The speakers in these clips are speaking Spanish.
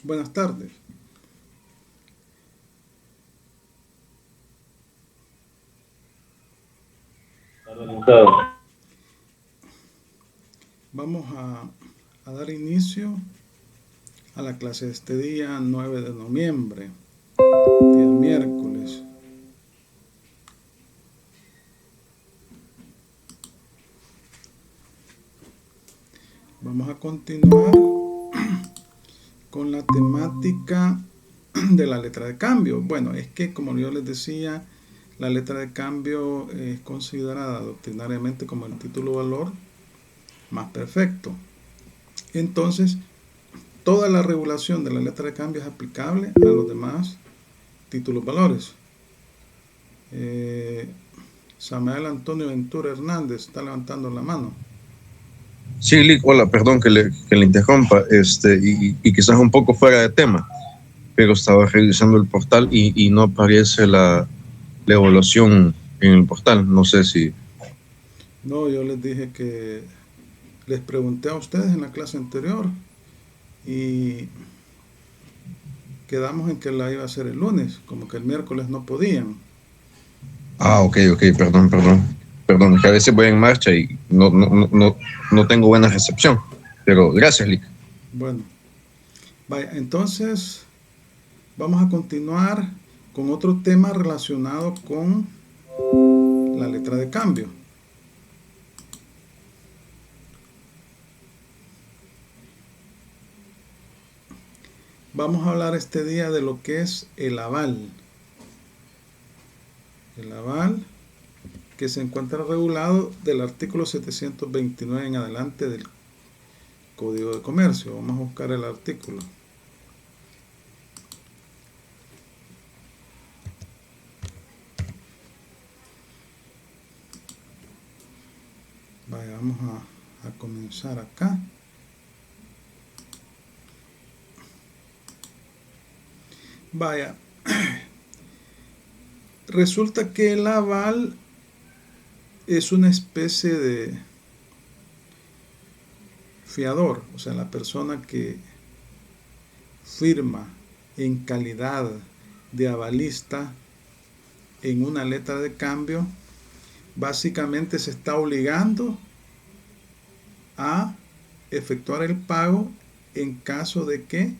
Buenas tardes. Vamos a dar inicio a la clase de este día 9 de noviembre, día miércoles. Vamos a continuar con la temática de la letra de cambio. Bueno, es que como yo les decía, la letra de cambio es considerada doctrinariamente como el título valor más perfecto. Entonces, toda la regulación de la letra de cambio es aplicable a los demás títulos valores. Samael Antonio Ventura Hernández está levantando la mano. Sí, Lick, hola, perdón que le interrumpa, y quizás un poco fuera de tema, pero estaba revisando el portal y no aparece la evaluación en el portal. No sé si. No, yo les dije que les pregunté a ustedes en la clase anterior y quedamos en que la iba a hacer el lunes, como que el miércoles no podían. Ah, ok, perdón, que a veces voy en marcha y no tengo buena recepción, pero gracias, Lick. Bueno, vaya, entonces vamos a continuar con otro tema relacionado con la letra de cambio. Vamos a hablar este día de lo que es el aval. El aval que se encuentra regulado del artículo 729 en adelante del Código de Comercio. Vamos a buscar el artículo. Vaya, vamos a comenzar acá. Vaya, resulta que el aval es una especie de fiador, o sea, la persona que firma en calidad de avalista en una letra de cambio, básicamente se está obligando a efectuar el pago en caso de que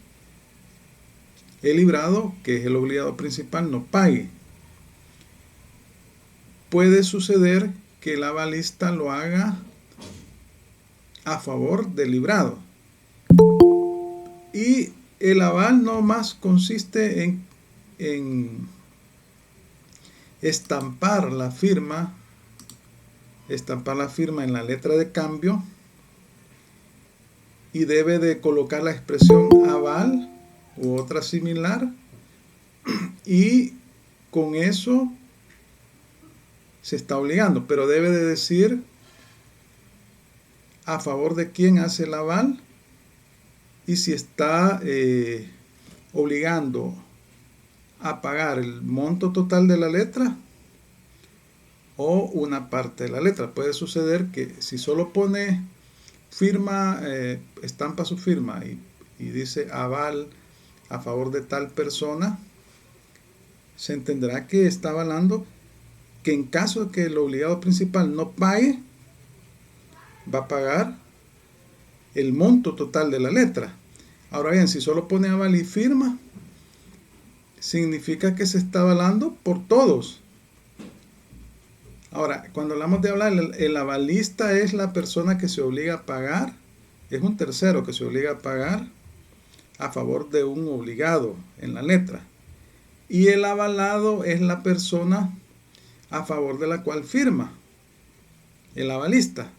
el librado, que es el obligado principal, no pague. Puede suceder que el avalista lo haga a favor del librado. Y el aval no más consiste en estampar la firma en la letra de cambio y debe de colocar la expresión aval u otra similar y con eso se está obligando, pero debe de decir a favor de quién hace el aval y si está obligando a pagar el monto total de la letra o una parte de la letra. Puede suceder que si solo pone firma, estampa su firma y dice aval a favor de tal persona, se entenderá que está avalando que en caso de que el obligado principal no pague, va a pagar el monto total de la letra. Ahora bien, si solo pone aval y firma, significa que se está avalando por todos. Ahora, cuando hablamos de aval, el avalista es la persona que se obliga a pagar, es un tercero que se obliga a pagar a favor de un obligado en la letra. Y el avalado es la persona a favor de la cual firma, el avalista,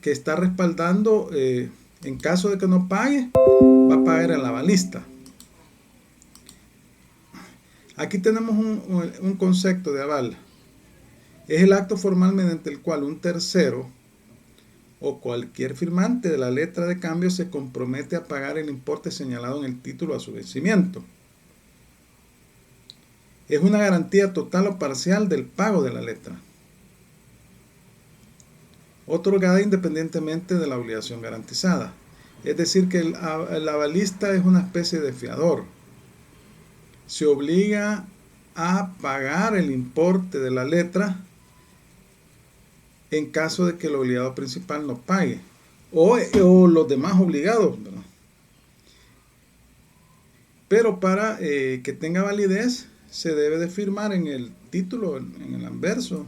que está respaldando, en caso de que no pague, va a pagar el avalista. Aquí tenemos un concepto de aval. Es el acto formal mediante el cual un tercero o cualquier firmante de la letra de cambio se compromete a pagar el importe señalado en el título a su vencimiento. Es una garantía total o parcial del pago de la letra, otorgada independientemente de la obligación garantizada. Es decir, que el avalista es una especie de fiador. Se obliga a pagar el importe de la letra en caso de que el obligado principal no pague. O los demás obligados, ¿verdad? Pero para que tenga validez se debe de firmar en el título, en el anverso,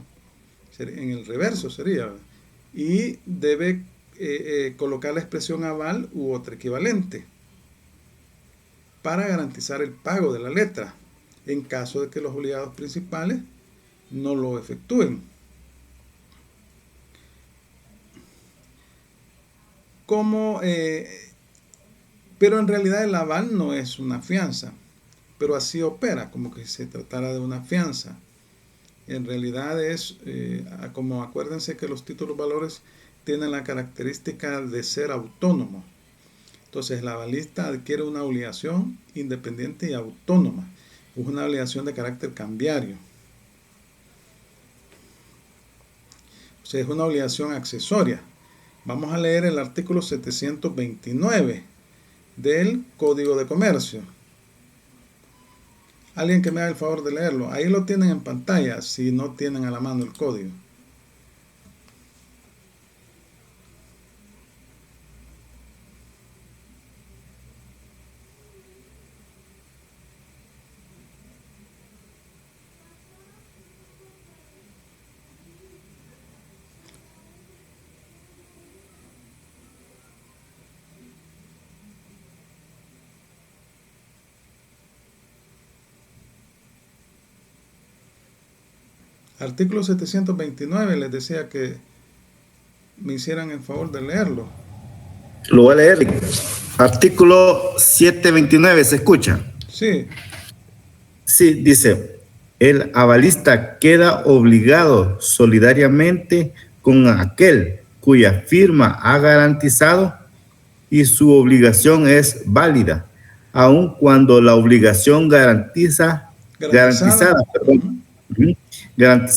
en el reverso sería, ¿verdad? Y debe colocar la expresión aval u otra equivalente para garantizar el pago de la letra en caso de que los obligados principales no lo efectúen. Pero en realidad el aval no es una fianza, pero así opera, como que se tratara de una fianza. En realidad es, como acuérdense que los títulos valores tienen la característica de ser autónomos. Entonces el avalista adquiere una obligación independiente y autónoma. Es una obligación de carácter cambiario. O sea, es una obligación accesoria. Vamos a leer el artículo 729 del Código de Comercio. Alguien que me haga el favor de leerlo. Ahí lo tienen en pantalla si no tienen a la mano el código. Artículo 729, les decía que me hicieran el favor de leerlo. Lo voy a leer. Artículo 729, ¿se escucha? Sí. Sí, dice, el avalista queda obligado solidariamente con aquel cuya firma ha garantizado y su obligación es válida, aun cuando la obligación garantizada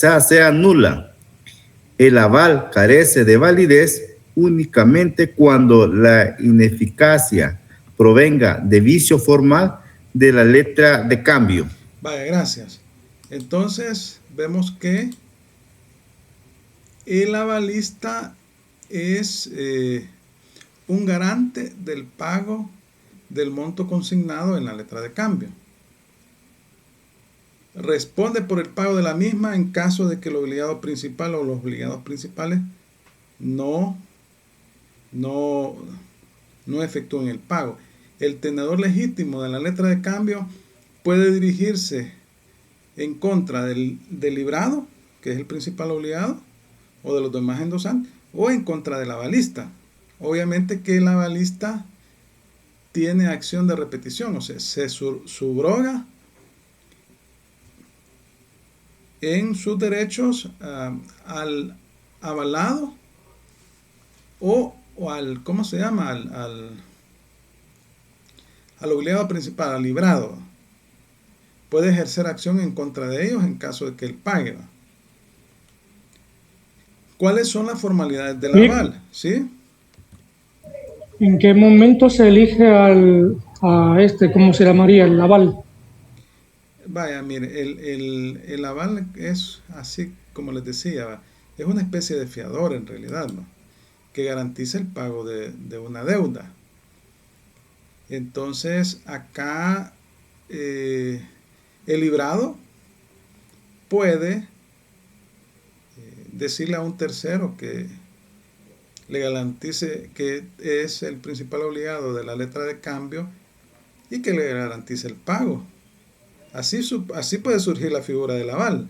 sea nula. El aval carece de validez únicamente cuando la ineficacia provenga de vicio formal de la letra de cambio. Vaya, gracias. Entonces, vemos que el avalista es un garante del pago del monto consignado en la letra de cambio. Responde por el pago de la misma en caso de que el obligado principal o los obligados principales no efectúen el pago. El tenedor legítimo de la letra de cambio puede dirigirse en contra del librado, que es el principal obligado, o de los demás endosantes, o en contra del avalista. Obviamente que el avalista tiene acción de repetición, o sea, se subroga en sus derechos al avalado o al, ¿cómo se llama? Al obligado principal, al librado. Puede ejercer acción en contra de ellos en caso de que él pague. ¿Cuáles son las formalidades del aval? ¿Sí? ¿En qué momento se elige cómo se llamaría, el aval? Vaya, mire, el aval es así como les decía, es una especie de fiador en realidad, ¿no? Que garantiza el pago de una deuda. Entonces, acá el librado puede decirle a un tercero que le garantice que es el principal obligado de la letra de cambio y que le garantice el pago. Así puede surgir la figura del aval.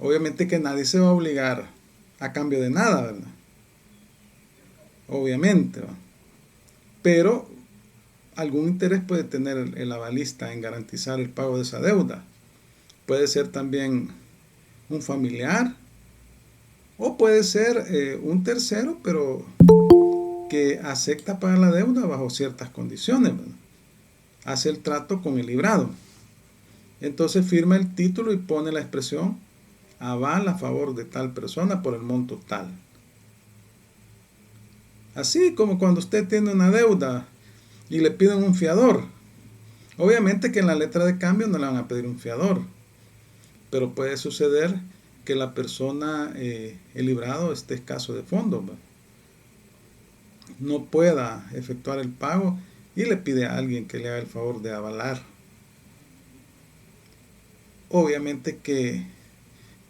Obviamente que nadie se va a obligar a cambio de nada, ¿verdad? Obviamente, ¿va? Pero algún interés puede tener el avalista en garantizar el pago de esa deuda. Puede ser también un familiar o puede ser un tercero, pero que acepta pagar la deuda bajo ciertas condiciones, ¿verdad? Hace el trato con el librado. Entonces firma el título y pone la expresión aval a favor de tal persona por el monto tal. Así como cuando usted tiene una deuda y le piden un fiador. Obviamente que en la letra de cambio no le van a pedir un fiador, pero puede suceder que la persona, el librado, esté escaso de fondos, ¿va? No pueda efectuar el pago y le pide a alguien que le haga el favor de avalar. Obviamente que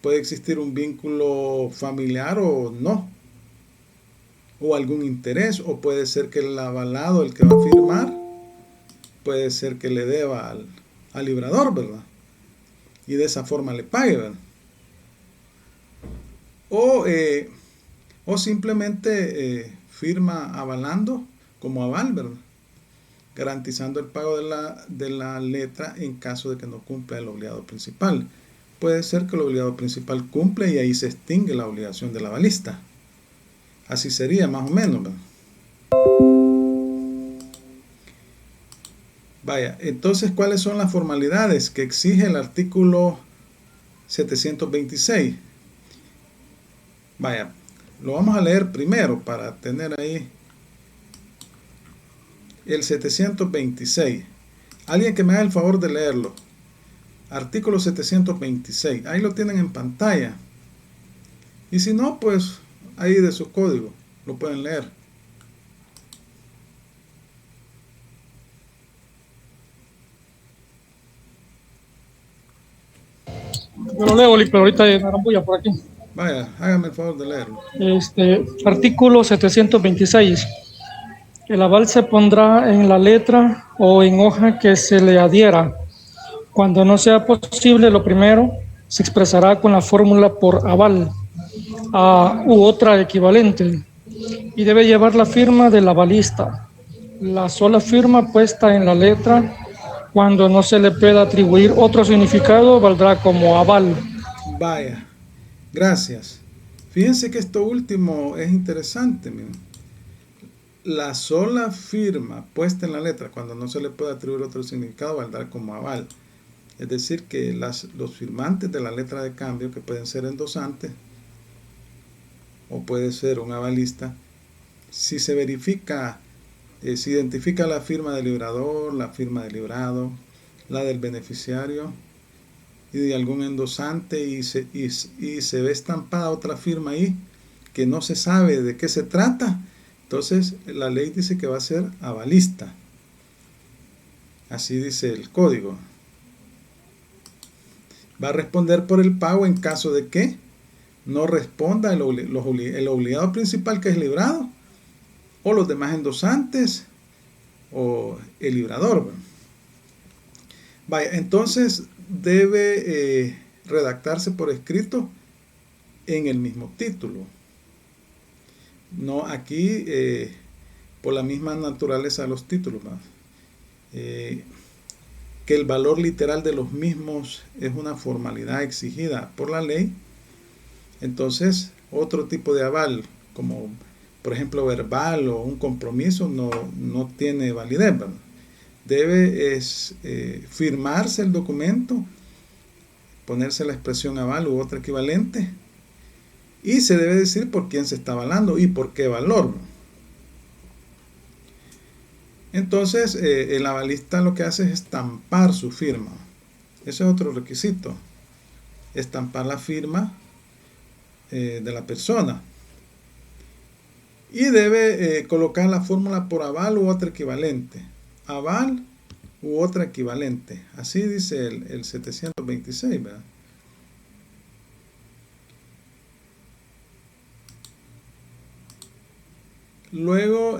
puede existir un vínculo familiar o no, o algún interés, o puede ser que el avalado, el que va a firmar, puede ser que le deba al librador, ¿verdad? Y de esa forma le pague, ¿verdad? O simplemente firma avalando como aval, ¿verdad? Garantizando el pago de la letra en caso de que no cumpla el obligado principal. Puede ser que el obligado principal cumple y ahí se extingue la obligación del avalista. Así sería más o menos, ¿verdad? Vaya, entonces, ¿cuáles son las formalidades que exige el artículo 726? Vaya, lo vamos a leer primero para tener ahí el 726. Alguien que me haga el favor de leerlo. Artículo 726. Ahí lo tienen en pantalla. Y si no, pues ahí de su código lo pueden leer. Yo lo leo, pero ahorita hay una rambulla por aquí. Vaya, hágame el favor de leerlo. Artículo 726. El aval se pondrá en la letra o en hoja que se le adhiera. Cuando no sea posible lo primero, se expresará con la fórmula por aval u otra equivalente y debe llevar la firma del avalista. La sola firma puesta en la letra, cuando no se le pueda atribuir otro significado, valdrá como aval. Vaya, gracias. Fíjense que esto último es interesante. Miren. La sola firma puesta en la letra, cuando no se le puede atribuir otro significado, valdrá como aval. Es decir, que los firmantes de la letra de cambio, que pueden ser endosantes o puede ser un avalista, si se verifica, se identifica la firma del librador, la firma del librado, la del beneficiario y de algún endosante y se ve estampada otra firma ahí que no se sabe de qué se trata, entonces la ley dice que va a ser avalista. Así dice el código. Va a responder por el pago en caso de que no responda el obligado principal, que es librado, o los demás endosantes, o el librador. Vaya, entonces debe redactarse por escrito en el mismo título. No aquí, por la misma naturaleza de los títulos, que el valor literal de los mismos es una formalidad exigida por la ley. Entonces, otro tipo de aval, como por ejemplo verbal o un compromiso, no tiene validez, ¿verdad? Debe firmarse el documento, ponerse la expresión aval u otra equivalente, y se debe decir por quién se está avalando y por qué valor. Entonces, el avalista lo que hace es estampar su firma. Ese es otro requisito. Estampar la firma de la persona. Y debe colocar la fórmula por aval u otra equivalente. Aval u otra equivalente. Así dice el 726, ¿verdad? Luego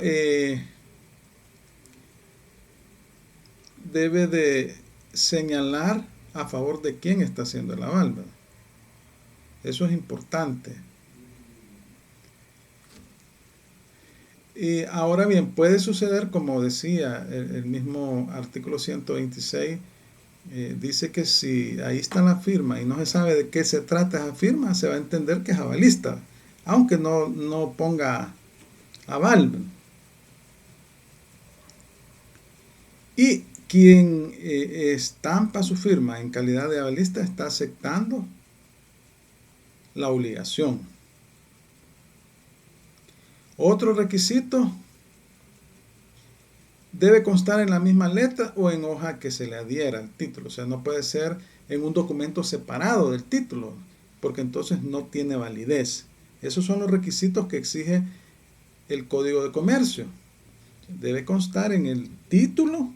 debe de señalar a favor de quién está haciendo el aval, ¿verdad? Eso es importante. Y ahora bien, puede suceder, como decía el mismo artículo 126, dice que si ahí está la firma y no se sabe de qué se trata esa firma, se va a entender que es avalista, aunque no ponga aval. Y quien estampa su firma en calidad de avalista está aceptando la obligación. Otro requisito, debe constar en la misma letra o en hoja que se le adhiera al título. O sea, no puede ser en un documento separado del título, porque entonces no tiene validez. Esos son los requisitos que exige el Código de Comercio. Debe constar en el título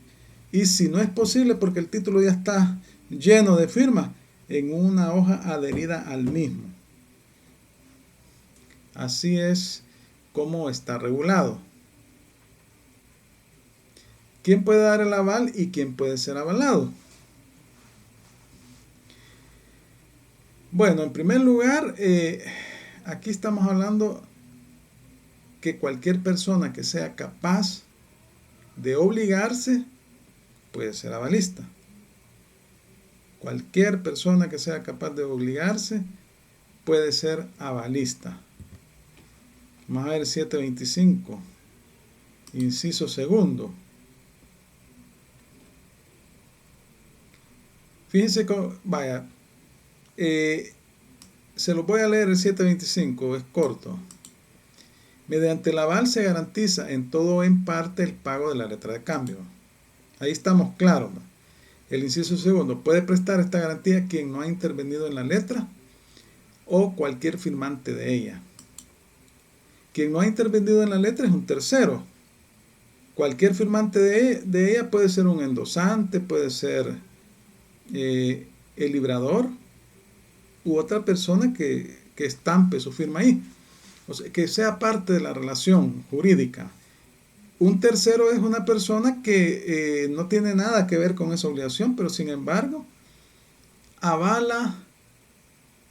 y si no es posible porque el título ya está lleno de firmas, en una hoja adherida al mismo. Así es como está regulado. ¿Quién puede dar el aval y quién puede ser avalado? Bueno, en primer lugar, aquí estamos hablando que cualquier persona que sea capaz de obligarse puede ser avalista. Cualquier persona que sea capaz de obligarse puede ser avalista. Vamos a ver 725, inciso segundo. Fíjense cómo, vaya, se lo voy a leer el 725, es corto. Mediante el aval se garantiza en todo o en parte el pago de la letra de cambio. Ahí estamos claros, ¿no? El inciso segundo, puede prestar esta garantía quien no ha intervenido en la letra o cualquier firmante de ella. Quien no ha intervenido en la letra es un tercero. Cualquier firmante de ella puede ser un endosante, puede ser el librador u otra persona que estampe su firma ahí. O sea, que sea parte de la relación jurídica. Un tercero es una persona que no tiene nada que ver con esa obligación, pero sin embargo avala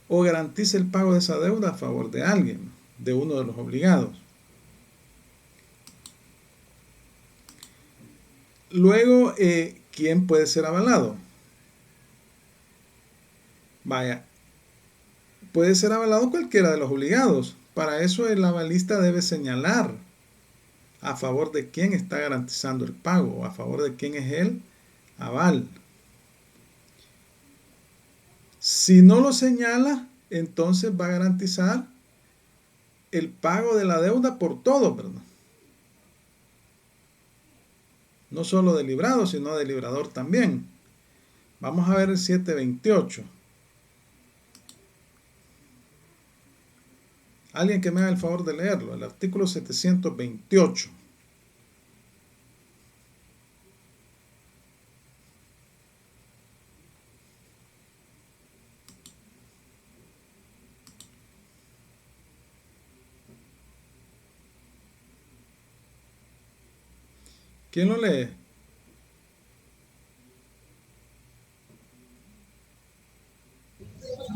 o garantiza el pago de esa deuda a favor de alguien, de uno de los obligados. Luego, ¿quién puede ser avalado? Vaya, puede ser avalado cualquiera de los obligados. Para eso el avalista debe señalar a favor de quién está garantizando el pago, o a favor de quién es el aval. Si no lo señala, entonces va a garantizar el pago de la deuda por todo, ¿verdad? No solo del librado, sino del librador también. Vamos a ver el 728. Alguien que me haga el favor de leerlo, el artículo 728. ¿Quién lo lee?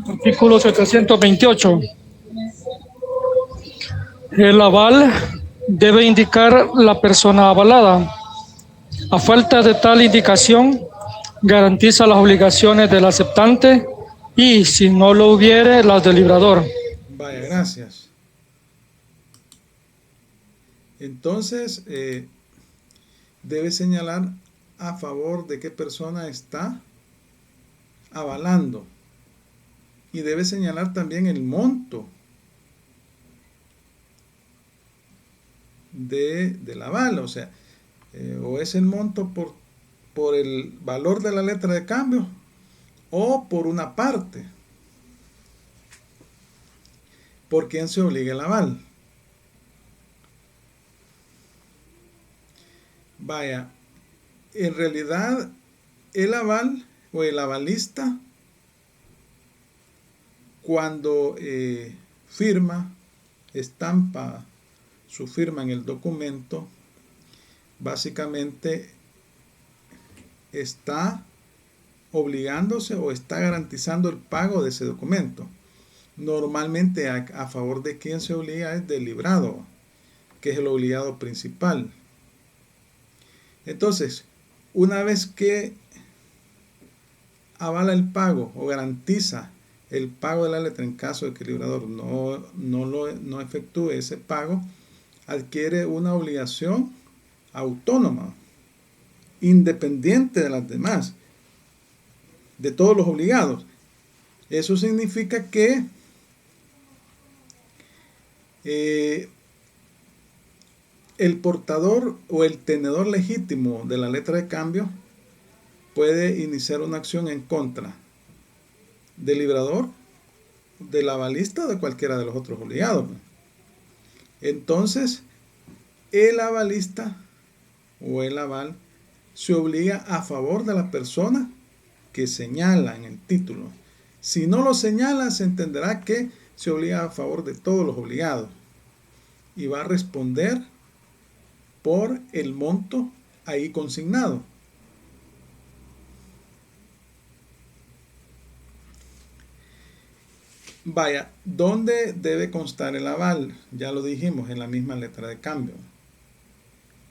Artículo 728. El aval debe indicar la persona avalada. A falta de tal indicación, garantiza las obligaciones del aceptante y, si no lo hubiere, las del librador. Vaya, gracias. Entonces, debe señalar a favor de qué persona está avalando. Y debe señalar también el monto del aval, o sea, o es el monto por el valor de la letra de cambio o por una parte. ¿Por quién se obliga el aval? Vaya, en realidad el aval o el avalista cuando firma, estampa su firma en el documento, básicamente está obligándose o está garantizando el pago de ese documento. Normalmente a favor de quien se obliga es del librado, que es el obligado principal. Entonces, una vez que avala el pago o garantiza el pago de la letra en caso de que el librador no efectúe ese pago, adquiere una obligación autónoma, independiente de las demás, de todos los obligados. Eso significa que el portador o el tenedor legítimo de la letra de cambio puede iniciar una acción en contra del librador, del avalista o de cualquiera de los otros obligados. Entonces, el avalista o el aval se obliga a favor de la persona que señala en el título. Si no lo señala, se entenderá que se obliga a favor de todos los obligados y va a responder por el monto ahí consignado. Vaya, ¿dónde debe constar el aval? Ya lo dijimos, en la misma letra de cambio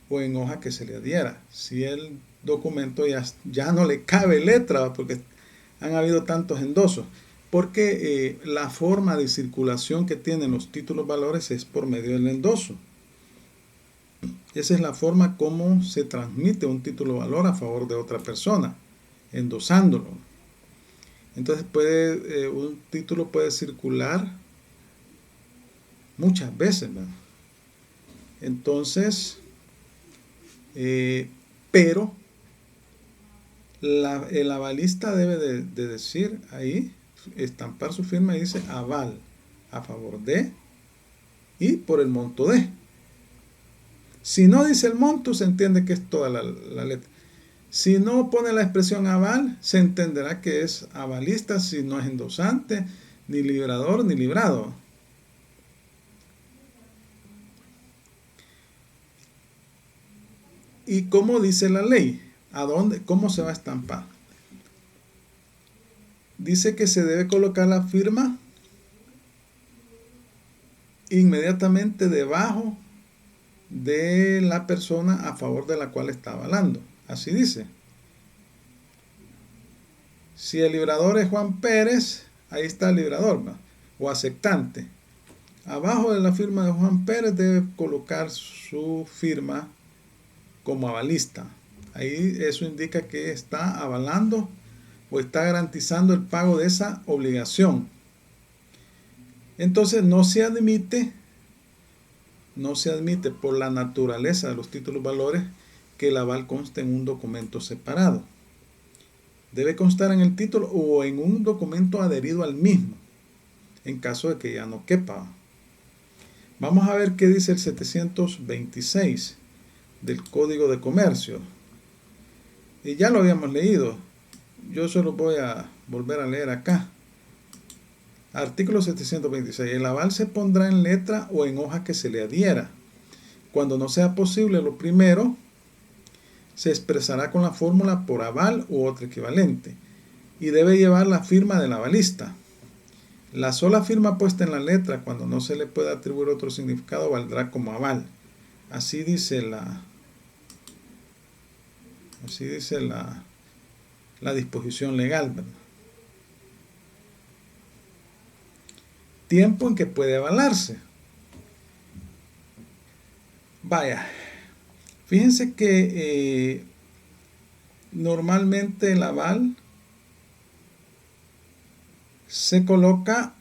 o en hoja que se le adhiera. Si el documento ya no le cabe letra, porque han habido tantos endosos, porque la forma de circulación que tienen los títulos valores es por medio del endoso. Esa es la forma como se transmite un título valor a favor de otra persona, endosándolo. Entonces un título puede circular muchas veces, ¿verdad? Entonces, pero el avalista debe de decir ahí, estampar su firma y dice aval a favor de y por el monto de. Si no dice el monto, se entiende que es toda la letra. Si no pone la expresión aval, se entenderá que es avalista, si no es endosante, ni librador, ni librado. ¿Y cómo dice la ley? ¿A dónde? ¿Cómo se va a estampar? Dice que se debe colocar la firma inmediatamente debajo de la persona a favor de la cual está avalando. Así dice. Si el librador es Juan Pérez, ahí está el librador, ¿no? O aceptante. Abajo de la firma de Juan Pérez debe colocar su firma como avalista. Ahí eso indica que está avalando o está garantizando el pago de esa obligación. Entonces no se admite por la naturaleza de los títulos valores que el aval conste en un documento separado. Debe constar en el título o en un documento adherido al mismo, en caso de que ya no quepa. Vamos a ver qué dice el 726 del Código de Comercio. Y ya lo habíamos leído. Yo solo voy a volver a leer acá. Artículo 726. El aval se pondrá en letra o en hoja que se le adhiera. Cuando no sea posible lo primero, se expresará con la fórmula por aval u otro equivalente y debe llevar la firma del avalista. La sola firma puesta en la letra cuando no se le puede atribuir otro significado valdrá como aval. Así dice la disposición legal, ¿verdad? Tiempo en que puede avalarse. Vaya, fíjense que normalmente el aval se coloca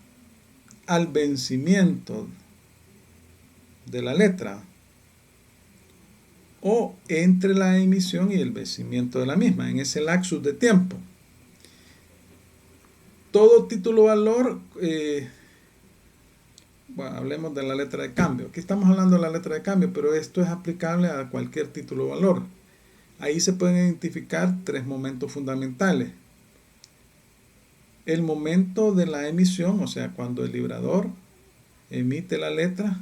al vencimiento de la letra o entre la emisión y el vencimiento de la misma, en ese lapsus de tiempo. Todo título valor, bueno, hablemos de la letra de cambio. Aquí estamos hablando de la letra de cambio, pero esto es aplicable a cualquier título valor. Ahí se pueden identificar tres momentos fundamentales. El momento de la emisión, o sea, cuando el librador emite la letra.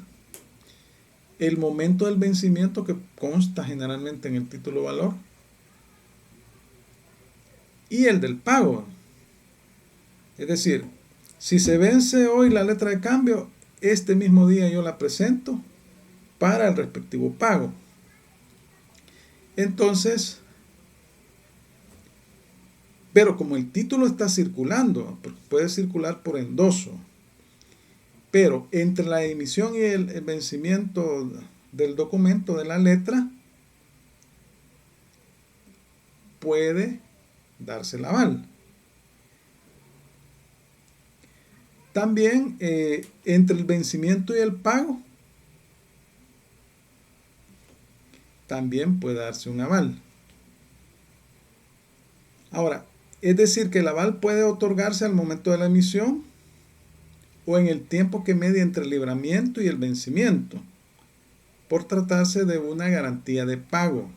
El momento del vencimiento, que consta generalmente en el título valor. Y el del pago. Es decir, si se vence hoy la letra de cambio, este mismo día yo la presento para el respectivo pago. Entonces, pero como el título está circulando, puede circular por endoso, pero entre la emisión y el vencimiento del documento, de la letra, puede darse el aval. También entre el vencimiento y el pago también puede darse un aval. Ahora, es decir que el aval puede otorgarse al momento de la emisión o en el tiempo que media entre el libramiento y el vencimiento, por tratarse de una garantía de pago.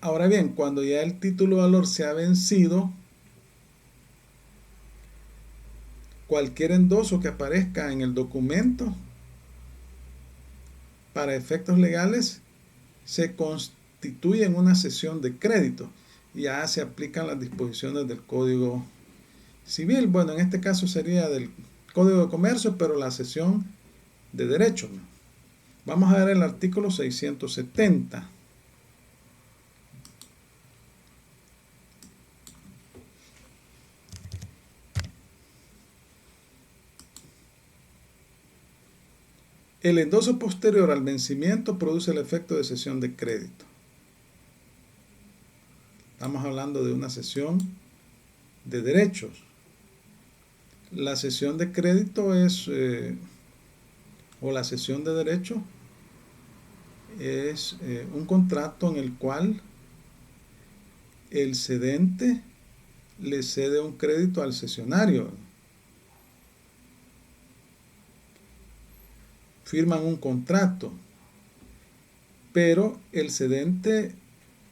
Ahora bien, cuando ya el título de valor se ha vencido, cualquier endoso que aparezca en el documento para efectos legales se constituye en una cesión de crédito. Ya se aplican las disposiciones del Código Civil. Bueno, en este caso sería del Código de Comercio, pero la cesión de derechos. Vamos a ver el artículo 670. El endoso posterior al vencimiento produce el efecto de cesión de crédito. Estamos hablando de una cesión de derechos. La cesión de crédito es, o la cesión de derecho, es un contrato en el cual el cedente le cede un crédito al cesionario. Firman un contrato, pero el cedente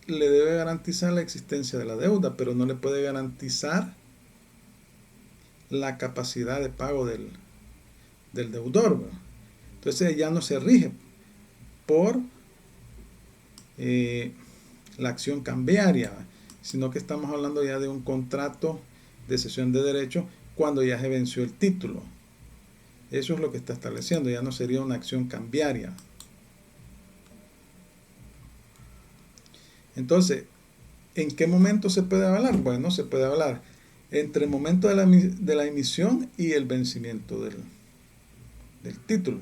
le debe garantizar la existencia de la deuda, pero no le puede garantizar la capacidad de pago del deudor, ¿verdad? Entonces ya no se rige por la acción cambiaria, ¿verdad? Sino que estamos hablando ya de un contrato de cesión de derecho cuando ya se venció el título. Eso es lo que está estableciendo, ya no sería una acción cambiaria. Entonces, ¿en qué momento se puede avalar? Bueno, se puede avalar entre el momento de la emisión y el vencimiento del título.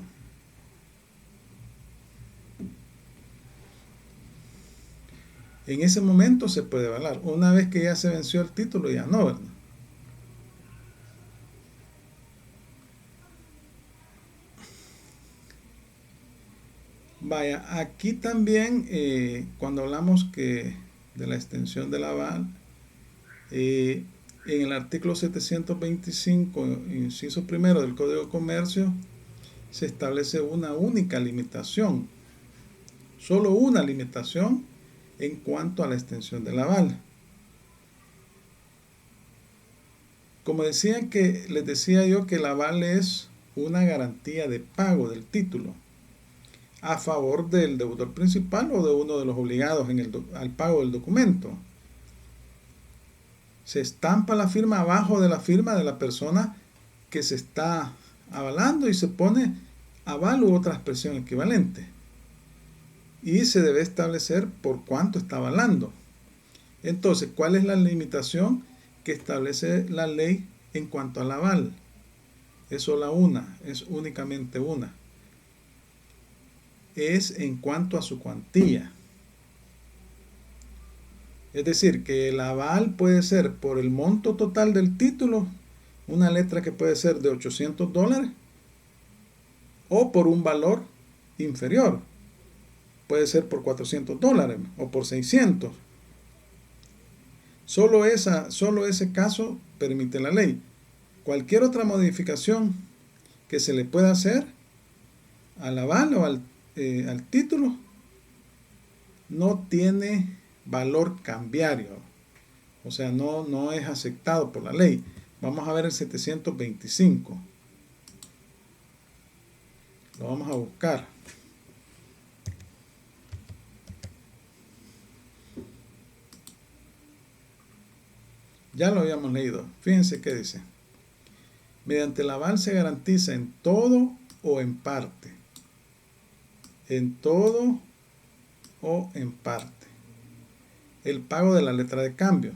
En ese momento se puede avalar. Una vez que ya se venció el título, ya no, ¿verdad? Vaya, aquí también cuando hablamos de la extensión del aval, en el artículo 725, inciso primero del Código de Comercio, se establece una única limitación, solo una limitación en cuanto a la extensión del aval. Como les decía yo que el aval es una garantía de pago del título a favor del deudor principal o de uno de los obligados al pago del documento. Se estampa la firma abajo de la firma de la persona que se está avalando y se pone aval u otra expresión equivalente. Y se debe establecer por cuánto está avalando. Entonces, ¿cuál es la limitación que establece la ley en cuanto al aval? Es sola una, es únicamente una. Es en cuanto a su cuantía. Es decir, que el aval puede ser por el monto total del título, una letra que puede ser de $800, o por un valor inferior. Puede ser por $400 o por 600. Solo ese caso permite la ley. Cualquier otra modificación que se le pueda hacer al aval o al título no tiene valor cambiario, o sea, no es aceptado por la ley. Vamos a ver el 725. Lo vamos a buscar. Ya lo habíamos leído. Fíjense qué dice. Mediante el aval se garantiza en todo o en parte. En todo o en parte el pago de la letra de cambio.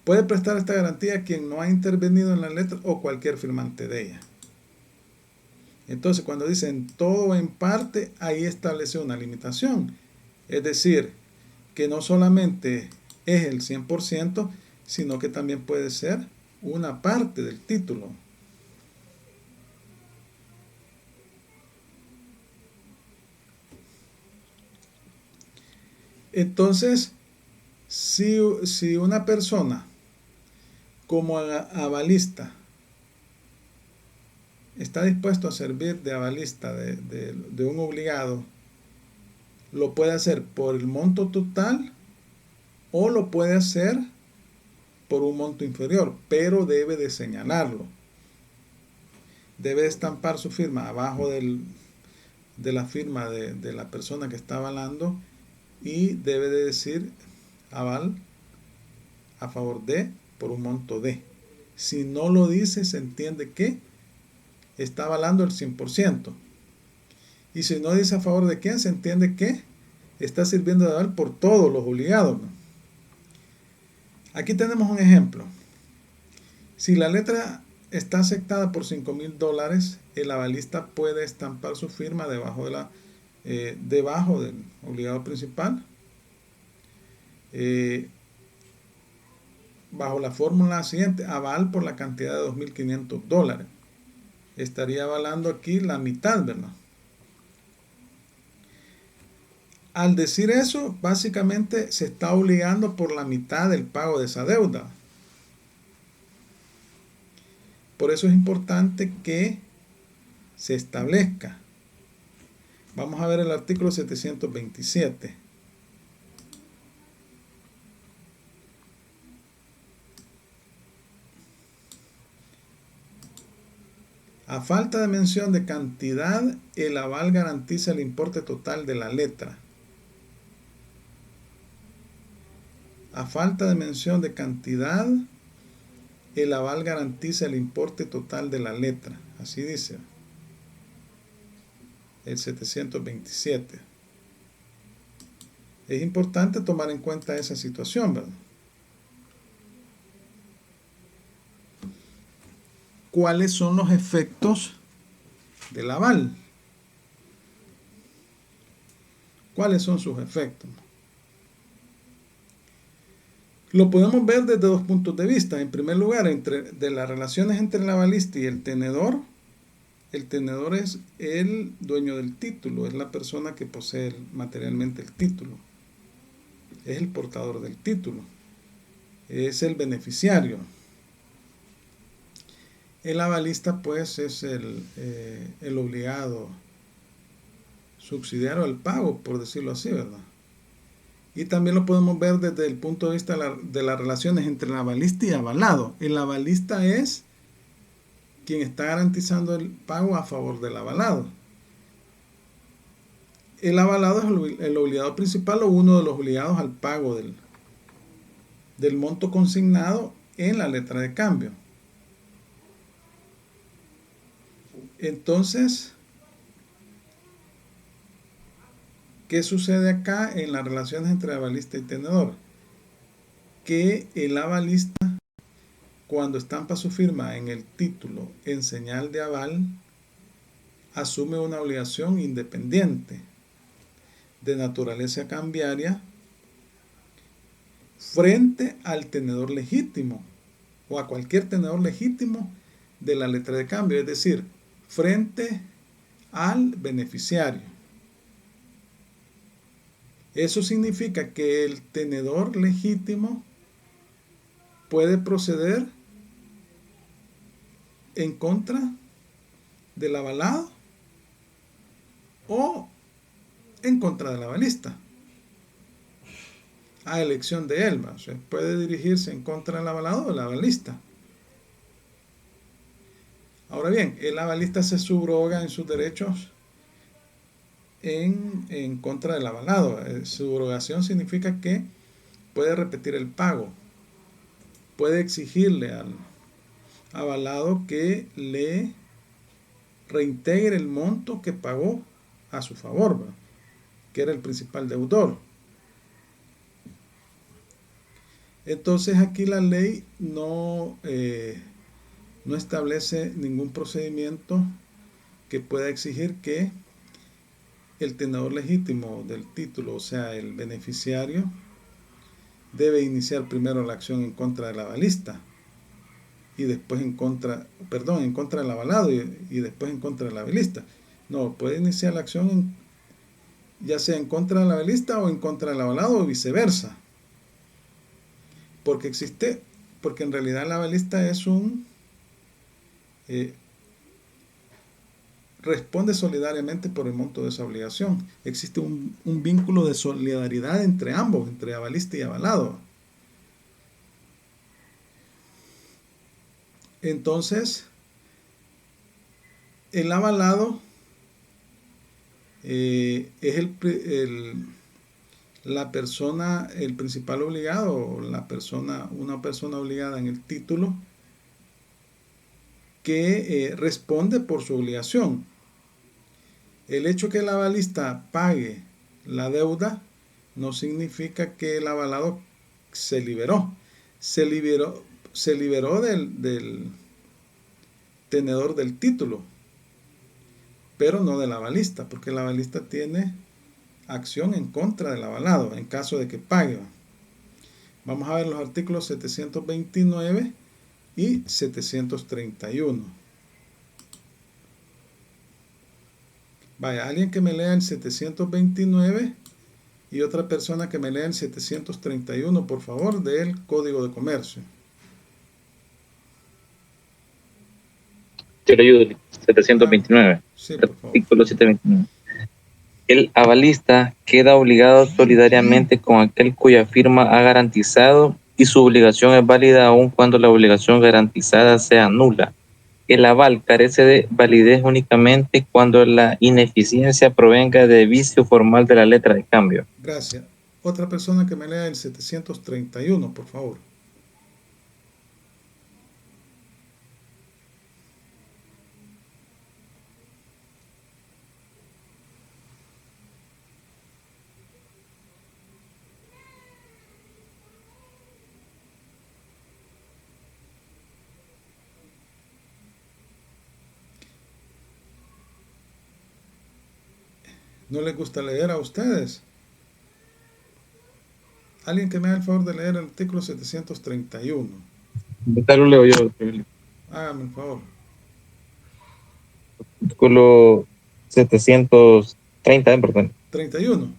Puede prestar esta garantía quien no ha intervenido en la letra o cualquier firmante de ella. Entonces, cuando dice en todo o en parte, ahí establece una limitación. Es decir, que no solamente es el 100%, sino que también puede ser una parte del título. Entonces, si una persona como avalista está dispuesto a servir de avalista de un obligado, lo puede hacer por el monto total o lo puede hacer por un monto inferior, pero debe de señalarlo. Debe estampar su firma abajo de la firma de la persona que está avalando y debe de decir aval a favor de por un monto de. Si no lo dice, se entiende que está avalando el 100%. Y si no dice a favor de quién, se entiende que está sirviendo de aval por todos los obligados, ¿no? Aquí tenemos un ejemplo. Si la letra está aceptada por $5,000, el avalista puede estampar su firma debajo del obligado principal, bajo la fórmula siguiente: aval por la cantidad de $2,500. Estaría avalando aquí la mitad, ¿verdad? Al decir eso, básicamente se está obligando por la mitad del pago de esa deuda. Por eso es importante que se establezca. Vamos a ver el artículo 727. A falta de mención de cantidad, el aval garantiza el importe total de la letra. A falta de mención de cantidad, el aval garantiza el importe total de la letra. Así dice el 727. Es importante tomar en cuenta esa situación, ¿verdad? ¿Cuáles son los efectos del aval? ¿Cuáles son sus efectos? Lo podemos ver desde dos puntos de vista. En primer lugar, de las relaciones entre el avalista y el tenedor. El tenedor es el dueño del título, es la persona que posee materialmente el título, es el portador del título, es el beneficiario. El avalista, pues, es el obligado subsidiario al pago, por decirlo así, ¿verdad? Y también lo podemos ver desde el punto de vista de las relaciones entre el avalista y avalado. El avalista es quien está garantizando el pago a favor del avalado. El avalado es el obligado principal o uno de los obligados al pago del monto consignado en la letra de cambio. Entonces, ¿qué sucede acá en las relaciones entre avalista y tenedor? Que el avalista, cuando estampa su firma en el título en señal de aval, asume una obligación independiente de naturaleza cambiaria frente al tenedor legítimo o a cualquier tenedor legítimo de la letra de cambio, es decir, frente al beneficiario. Eso significa que el tenedor legítimo puede proceder en contra del avalado o en contra del avalista, a elección de él. O sea, puede dirigirse en contra del avalado o del avalista. Ahora bien, el avalista se subroga en sus derechos en contra del avalado. Subrogación significa que puede repetir el pago, puede exigirle al avalado que le reintegre el monto que pagó a su favor, ¿verdad?, que era el principal deudor. Entonces aquí la ley no establece ningún procedimiento que pueda exigir que el tenedor legítimo del título, o sea, el beneficiario, debe iniciar primero la acción en contra del avalista y después en contra del avalado y después en contra del avalista. No, puede iniciar la acción ya sea en contra del avalista o en contra del avalado o viceversa. Porque en realidad el avalista es responde solidariamente por el monto de esa obligación. Existe un vínculo de solidaridad entre ambos, entre avalista y avalado. Entonces, el avalado es la persona, el principal obligado, o una persona obligada en el título que responde por su obligación. El hecho que el avalista pague la deuda no significa que el avalado se liberó. Se liberó del tenedor del título, pero no del avalista, porque el avalista tiene acción en contra del avalado en caso de que pague. Vamos a ver los artículos 729 y 731. Vaya, alguien que me lea el 729 y otra persona que me lea el 731, por favor, del Código de Comercio. Yo le ayudo, 729. Sí, por favor. Artículo 729. El avalista queda obligado solidariamente con aquel cuya firma ha garantizado y su obligación es válida aun cuando la obligación garantizada sea nula. El aval carece de validez únicamente cuando la ineficiencia provenga de vicio formal de la letra de cambio. Gracias. Otra persona que me lea el 731, por favor. ¿No les gusta leer a ustedes? Alguien que me haga el favor de leer el artículo 731. Ahorita lo leo yo. Hágame el favor. Artículo 730, perdón. 31.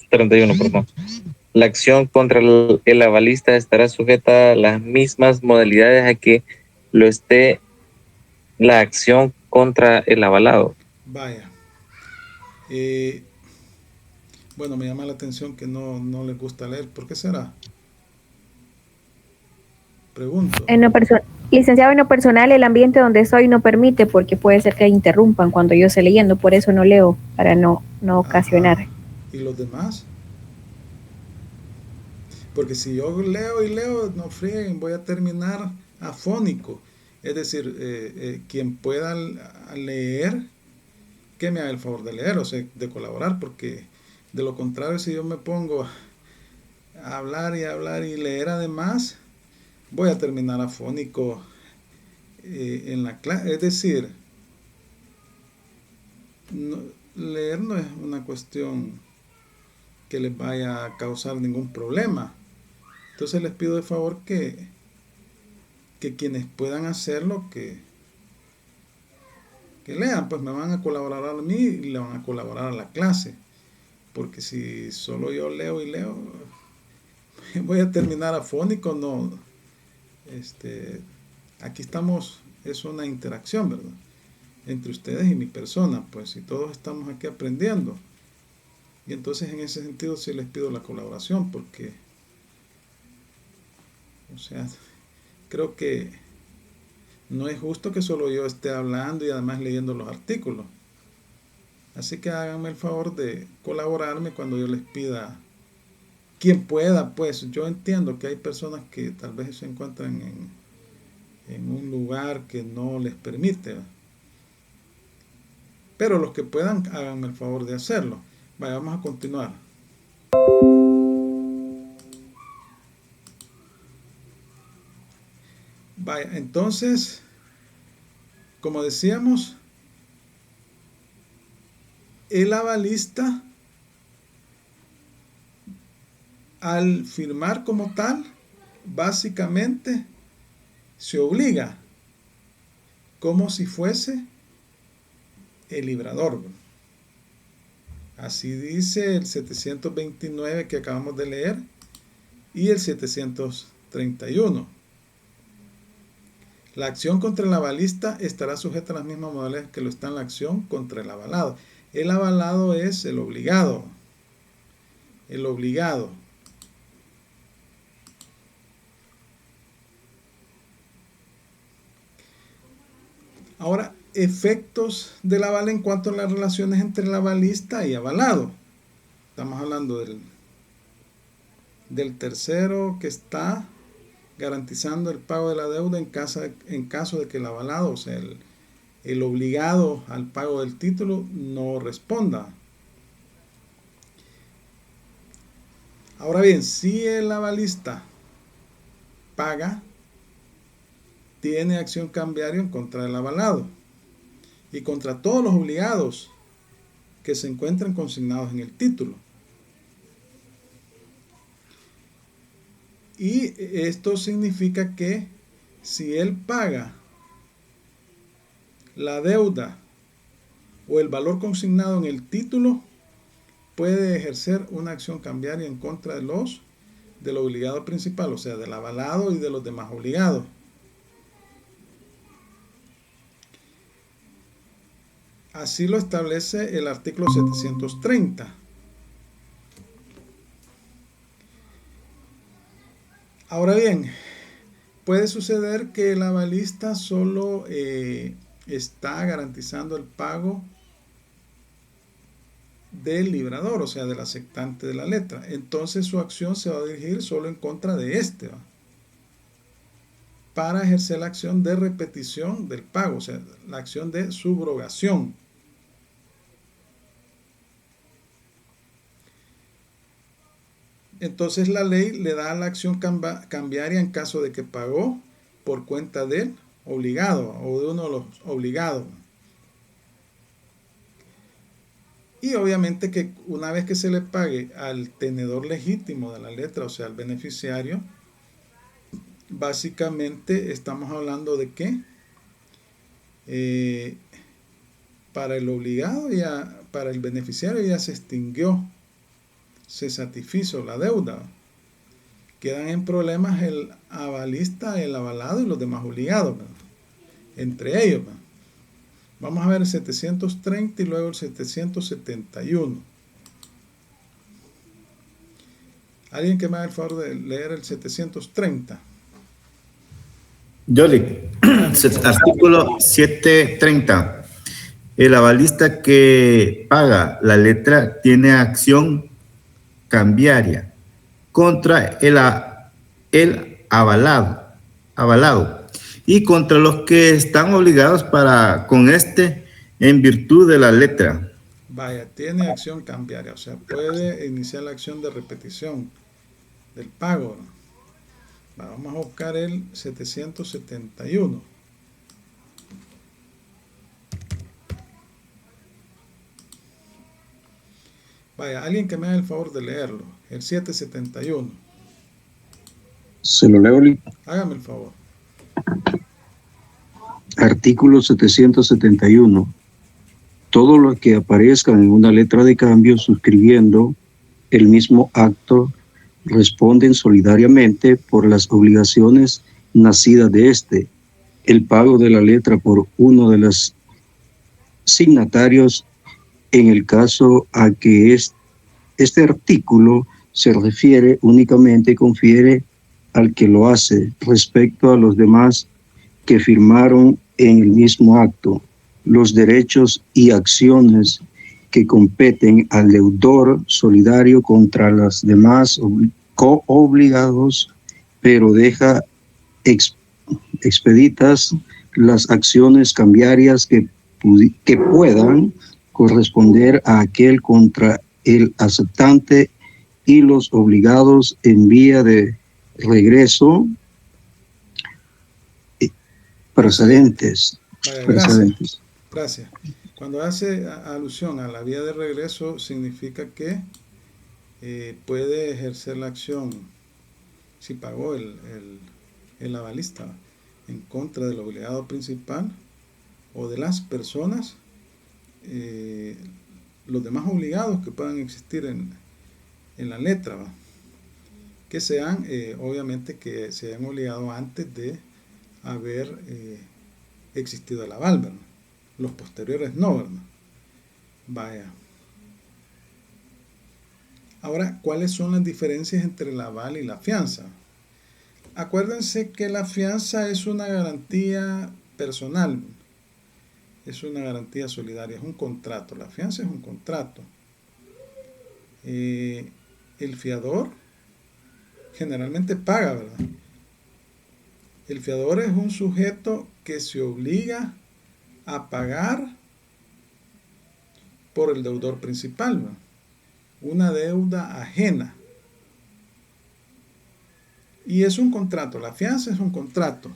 31, perdón. La acción contra el avalista estará sujeta a las mismas modalidades a que lo esté la acción contra el avalado. Vaya. Bueno, me llama la atención que no les gusta leer. ¿Por qué será? Pregunto. Licenciado, en lo personal, el ambiente donde estoy no permite, porque puede ser que interrumpan cuando yo esté leyendo, por eso no leo, para no ocasionar. Ajá. ¿Y los demás? Porque si yo leo y leo, no frieguen, voy a terminar afónico. Es decir, quien pueda leer, que me haga el favor de leer, o sea, de colaborar, porque de lo contrario, si yo me pongo a hablar y leer además, voy a terminar afónico en la clase. Es decir, leer no es una cuestión que les vaya a causar ningún problema. Entonces les pido de favor que quienes puedan hacerlo, que lean, pues me van a colaborar a mí y le van a colaborar a la clase. Porque si solo yo leo y leo, voy a terminar afónico. No, aquí estamos, es una interacción, ¿verdad? Entre ustedes y mi persona, pues, y todos estamos aquí aprendiendo. Y entonces en ese sentido sí les pido la colaboración, porque, o sea, creo que no es justo que solo yo esté hablando y además leyendo los artículos. Así que háganme el favor de colaborarme cuando yo les pida, quien pueda, pues. Yo entiendo que hay personas que tal vez se encuentran en un lugar que no les permite, ¿verdad? Pero los que puedan, háganme el favor de hacerlo. Vaya, vamos a continuar. Vaya, entonces, como decíamos, el avalista, al firmar como tal, básicamente se obliga como si fuese el librador Así dice el 729 que acabamos de leer y el 731. La acción contra el avalista estará sujeta a las mismas modalidades que lo está en la acción contra el avalado. El avalado es el obligado. El obligado. Ahora, efectos del aval en cuanto a las relaciones entre el avalista y avalado. Estamos hablando del tercero que está garantizando el pago de la deuda en caso de que el avalado, o sea, el obligado al pago del título, no responda. Ahora bien, si el avalista paga, tiene acción cambiaria en contra del avalado y contra todos los obligados que se encuentran consignados en el título. Y esto significa que si él paga la deuda o el valor consignado en el título, puede ejercer una acción cambiaria en contra del obligado principal, o sea, del avalado y de los demás obligados. Así lo establece el artículo 730. Ahora bien, puede suceder que el avalista solo está garantizando el pago del librador, o sea, del aceptante de la letra. Entonces su acción se va a dirigir solo en contra de este, ¿va? Para ejercer la acción de repetición del pago, o sea, la acción de subrogación. Entonces la ley le da la acción cambiaria en caso de que pagó por cuenta del obligado o de uno de los obligados. Y obviamente que una vez que se le pague al tenedor legítimo de la letra, o sea, al beneficiario, básicamente estamos hablando de que para el obligado para el beneficiario ya se extinguió, se satisfizo la deuda. Quedan en problemas el avalista, el avalado y los demás obligados, ¿verdad? Entre ellos, ¿verdad? Vamos a ver el 730 y luego el 771. ¿Alguien que me haga el favor de leer el 730? Yoli, artículo 730. El avalista que paga la letra tiene acción cambiaria contra el avalado y contra los que están obligados con este en virtud de la letra. Vaya, tiene acción cambiaria, o sea, puede iniciar la acción de repetición del pago. Vamos a buscar el 771. Vaya, alguien que me haga el favor de leerlo. El 771. Se lo leo. Hágame el favor. Artículo 771. Todo lo que aparezca en una letra de cambio suscribiendo el mismo acto responden solidariamente por las obligaciones nacidas de este. El pago de la letra por uno de los signatarios en el caso a que este artículo se refiere únicamente confiere al que lo hace respecto a los demás que firmaron en el mismo acto los derechos y acciones que competen al deudor solidario contra los demás co-obligados, pero deja expeditas las acciones cambiarias que puedan corresponder a aquel contra el aceptante y los obligados en vía de regreso precedentes. Gracias. Cuando hace alusión a la vía de regreso, significa que puede ejercer la acción, si pagó el avalista, en contra del obligado principal o de las personas los demás obligados que puedan existir en la letra, ¿va? Que sean, obviamente, que se hayan obligado antes de haber existido el aval, ¿verdad? Los posteriores no, ¿verdad? Vaya. Ahora, ¿cuáles son las diferencias entre el aval y la fianza? Acuérdense que la fianza es una garantía personal, es una garantía solidaria, es un contrato. La fianza es un contrato. El fiador generalmente paga, ¿verdad? El fiador es un sujeto que se obliga a pagar por el deudor principal, ¿verdad? Una deuda ajena. Y es un contrato, la fianza es un contrato.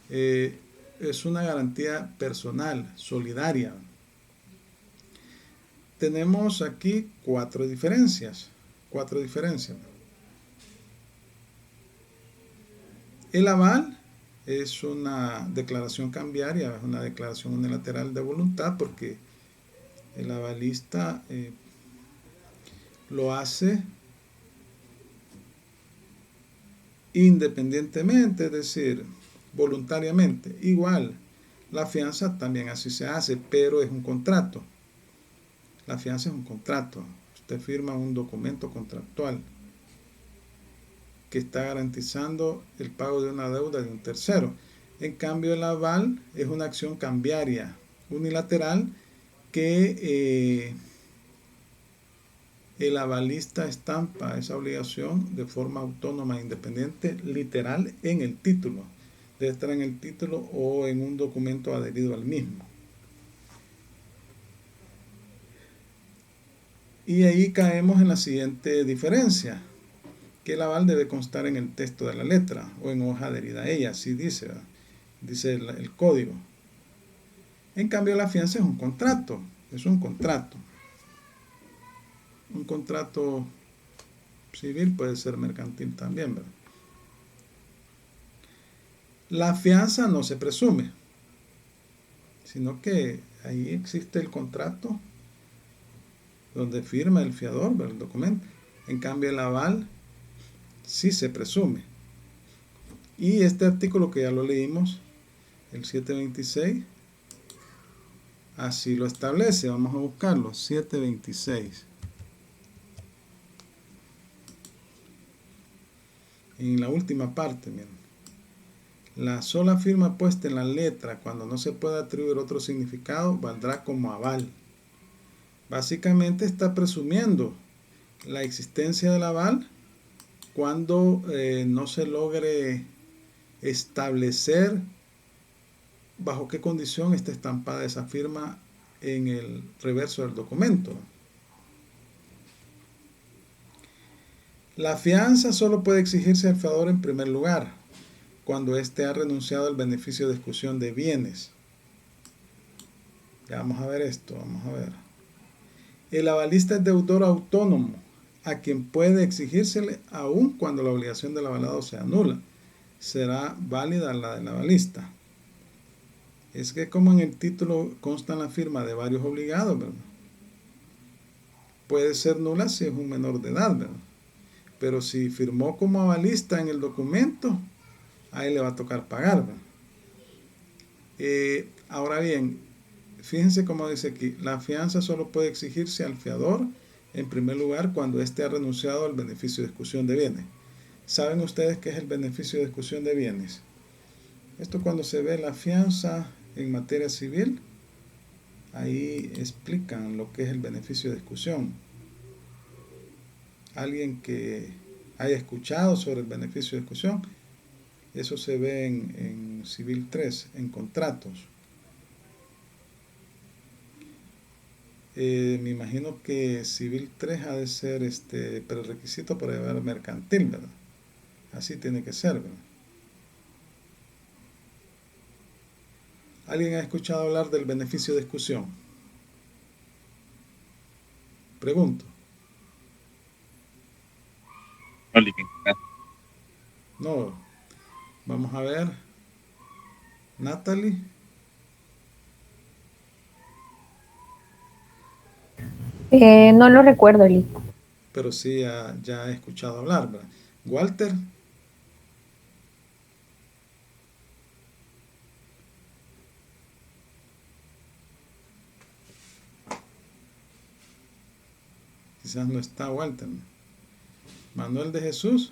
Es una garantía personal, solidaria. Tenemos aquí cuatro diferencias. El aval es una declaración cambiaria, es una declaración unilateral de voluntad, porque el avalista lo hace independientemente, es decir, voluntariamente. Igual, la fianza también así se hace, pero es un contrato. La fianza es un contrato. Usted firma un documento contractual que está garantizando el pago de una deuda de un tercero. En cambio, el aval es una acción cambiaria unilateral que el avalista estampa esa obligación de forma autónoma e independiente, literal, en el título. Debe estar en el título o en un documento adherido al mismo. Y ahí caemos en la siguiente diferencia, que el aval debe constar en el texto de la letra o en hoja adherida a ella, así dice, ¿verdad? Dice el código. En cambio, la fianza es un contrato, Un contrato civil, puede ser mercantil también, ¿verdad? La fianza no se presume, sino que ahí existe el contrato donde firma el fiador, ¿verdad? El documento. En cambio, el aval sí se presume. Y este artículo que ya lo leímos, el 726, así lo establece. Vamos a buscarlo, 726. En la última parte, miren. La sola firma puesta en la letra cuando no se puede atribuir otro significado valdrá como aval. Básicamente está presumiendo la existencia del aval cuando no se logre establecer bajo qué condición está estampada esa firma en el reverso del documento. La fianza solo puede exigirse al fiador en primer lugar, cuando éste ha renunciado al beneficio de ejecución de bienes. Ya vamos a ver esto, vamos a ver. El avalista es deudor autónomo, a quien puede exigírsele aun cuando la obligación del avalado sea nula. Será válida la del avalista. Es que como en el título consta la firma de varios obligados, ¿verdad? Puede ser nula si es un menor de edad, ¿verdad? Pero si firmó como avalista en el documento, ahí le va a tocar pagar, ¿verdad? Ahora bien, fíjense cómo dice aquí, la fianza solo puede exigirse al fiador en primer lugar cuando éste ha renunciado al beneficio de ejecución de bienes. ¿Saben ustedes qué es el beneficio de ejecución de bienes? Esto cuando se ve la fianza en materia civil, ahí explican lo que es el beneficio de ejecución. Alguien que haya escuchado sobre el beneficio de ejecución, eso se ve en Civil 3, en contratos. Me imagino que Civil 3 ha de ser prerequisito para llevar mercantil, ¿verdad? Así tiene que ser, ¿verdad? ¿Alguien ha escuchado hablar del beneficio de ejecución? Pregunto. No. Vamos a ver. Natalie. No lo recuerdo, Eli. pero sí ya he escuchado hablar, ¿verdad? Walter, quizás no está Walter. Manuel de Jesús,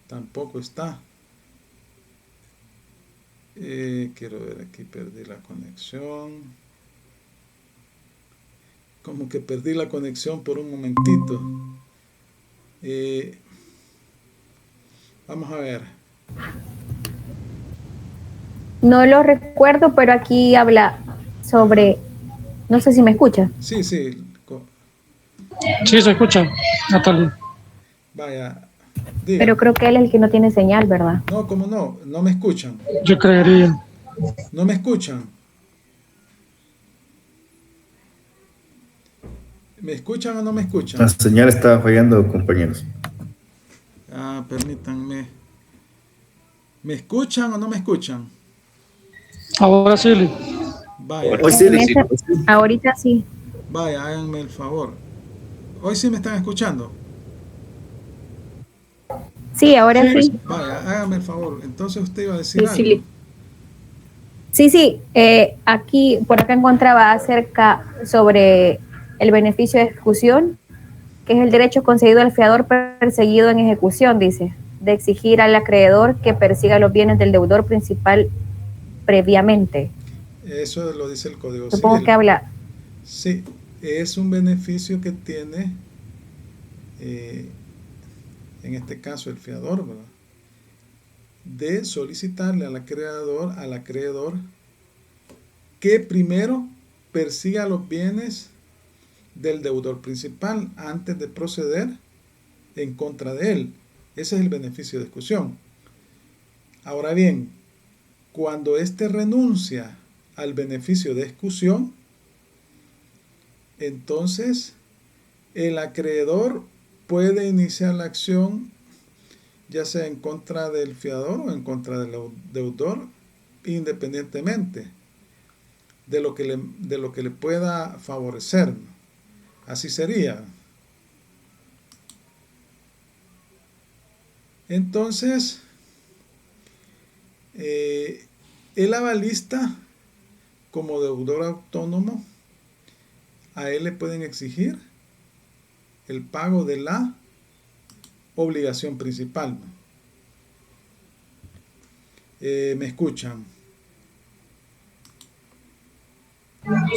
tampoco está. Quiero ver aquí, perdí la conexión. Como que perdí la conexión por un momentito. Vamos a ver. No lo recuerdo, pero aquí habla sobre, no sé si me escucha. Sí, sí. Sí, se escucha, Natalia. Vaya, Pero diga. creo que él es el que no tiene señal, ¿verdad? No, ¿cómo no? No me escuchan. Yo creería. No me escuchan. ¿Me escuchan o no me La escuchan? señal está fallando, compañeros. Permítanme. ¿Me escuchan o no me escuchan? Ahora sí, Eli. Vaya, Hoy sí, En sí. ese- ahorita sí. vaya, háganme el favor. Hoy sí me están escuchando. Sí, ahora Sí, sí. Vaya, háganme el favor. Entonces usted iba a decir Sí, algo. sí. Sí, aquí, por acá encontraba acerca sobre el beneficio de ejecución, que es el derecho concedido al fiador perseguido en ejecución, dice, de exigir al acreedor que persiga los bienes del deudor principal previamente. Eso lo dice el Código Supongo Civil. que habla. Sí, es un beneficio que tiene, en este caso, el fiador, ¿verdad? De solicitarle al acreedor, que primero persiga los bienes del deudor principal antes de proceder en contra de él. Ese es el beneficio de ejecución. Ahora bien, cuando éste renuncia al beneficio de ejecución, entonces el acreedor puede iniciar la acción ya sea en contra del fiador o en contra del deudor, independientemente de lo que le pueda favorecer. Así sería. Entonces, el avalista, como deudor autónomo, a él le pueden exigir el pago de la obligación principal. ¿Me escuchan?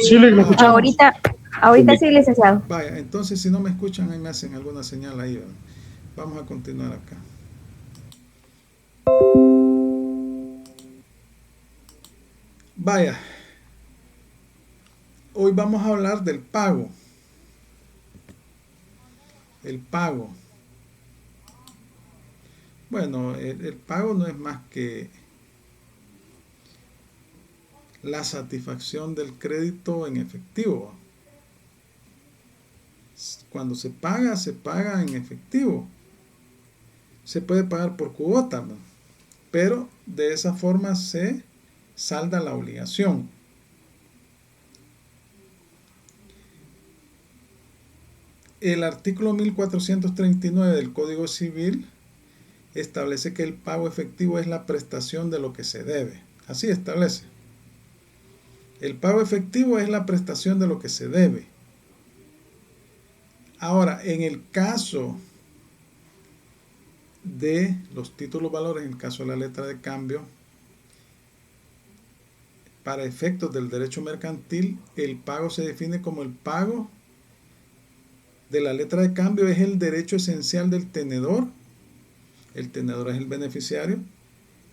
sí, le escuchamos. Ahorita sí, licenciado. Vaya, entonces si no me escuchan, ahí me hacen alguna señal ahí, ¿verdad? Vamos a continuar acá. Vaya, hoy vamos a hablar del pago. El pago. Bueno, el pago no es más que la satisfacción del crédito en efectivo. Cuando se paga en efectivo. Se puede pagar por cuota, ¿no? Pero de esa forma se salda la obligación. El artículo 1439 del Código Civil establece que el pago efectivo es la prestación de lo que se debe. Así establece. El pago efectivo es la prestación de lo que se debe. Ahora, en el caso de los títulos valores, en el caso de la letra de cambio, para efectos del derecho mercantil, el pago se define como el pago de la letra de cambio es el derecho esencial del tenedor. El tenedor es el beneficiario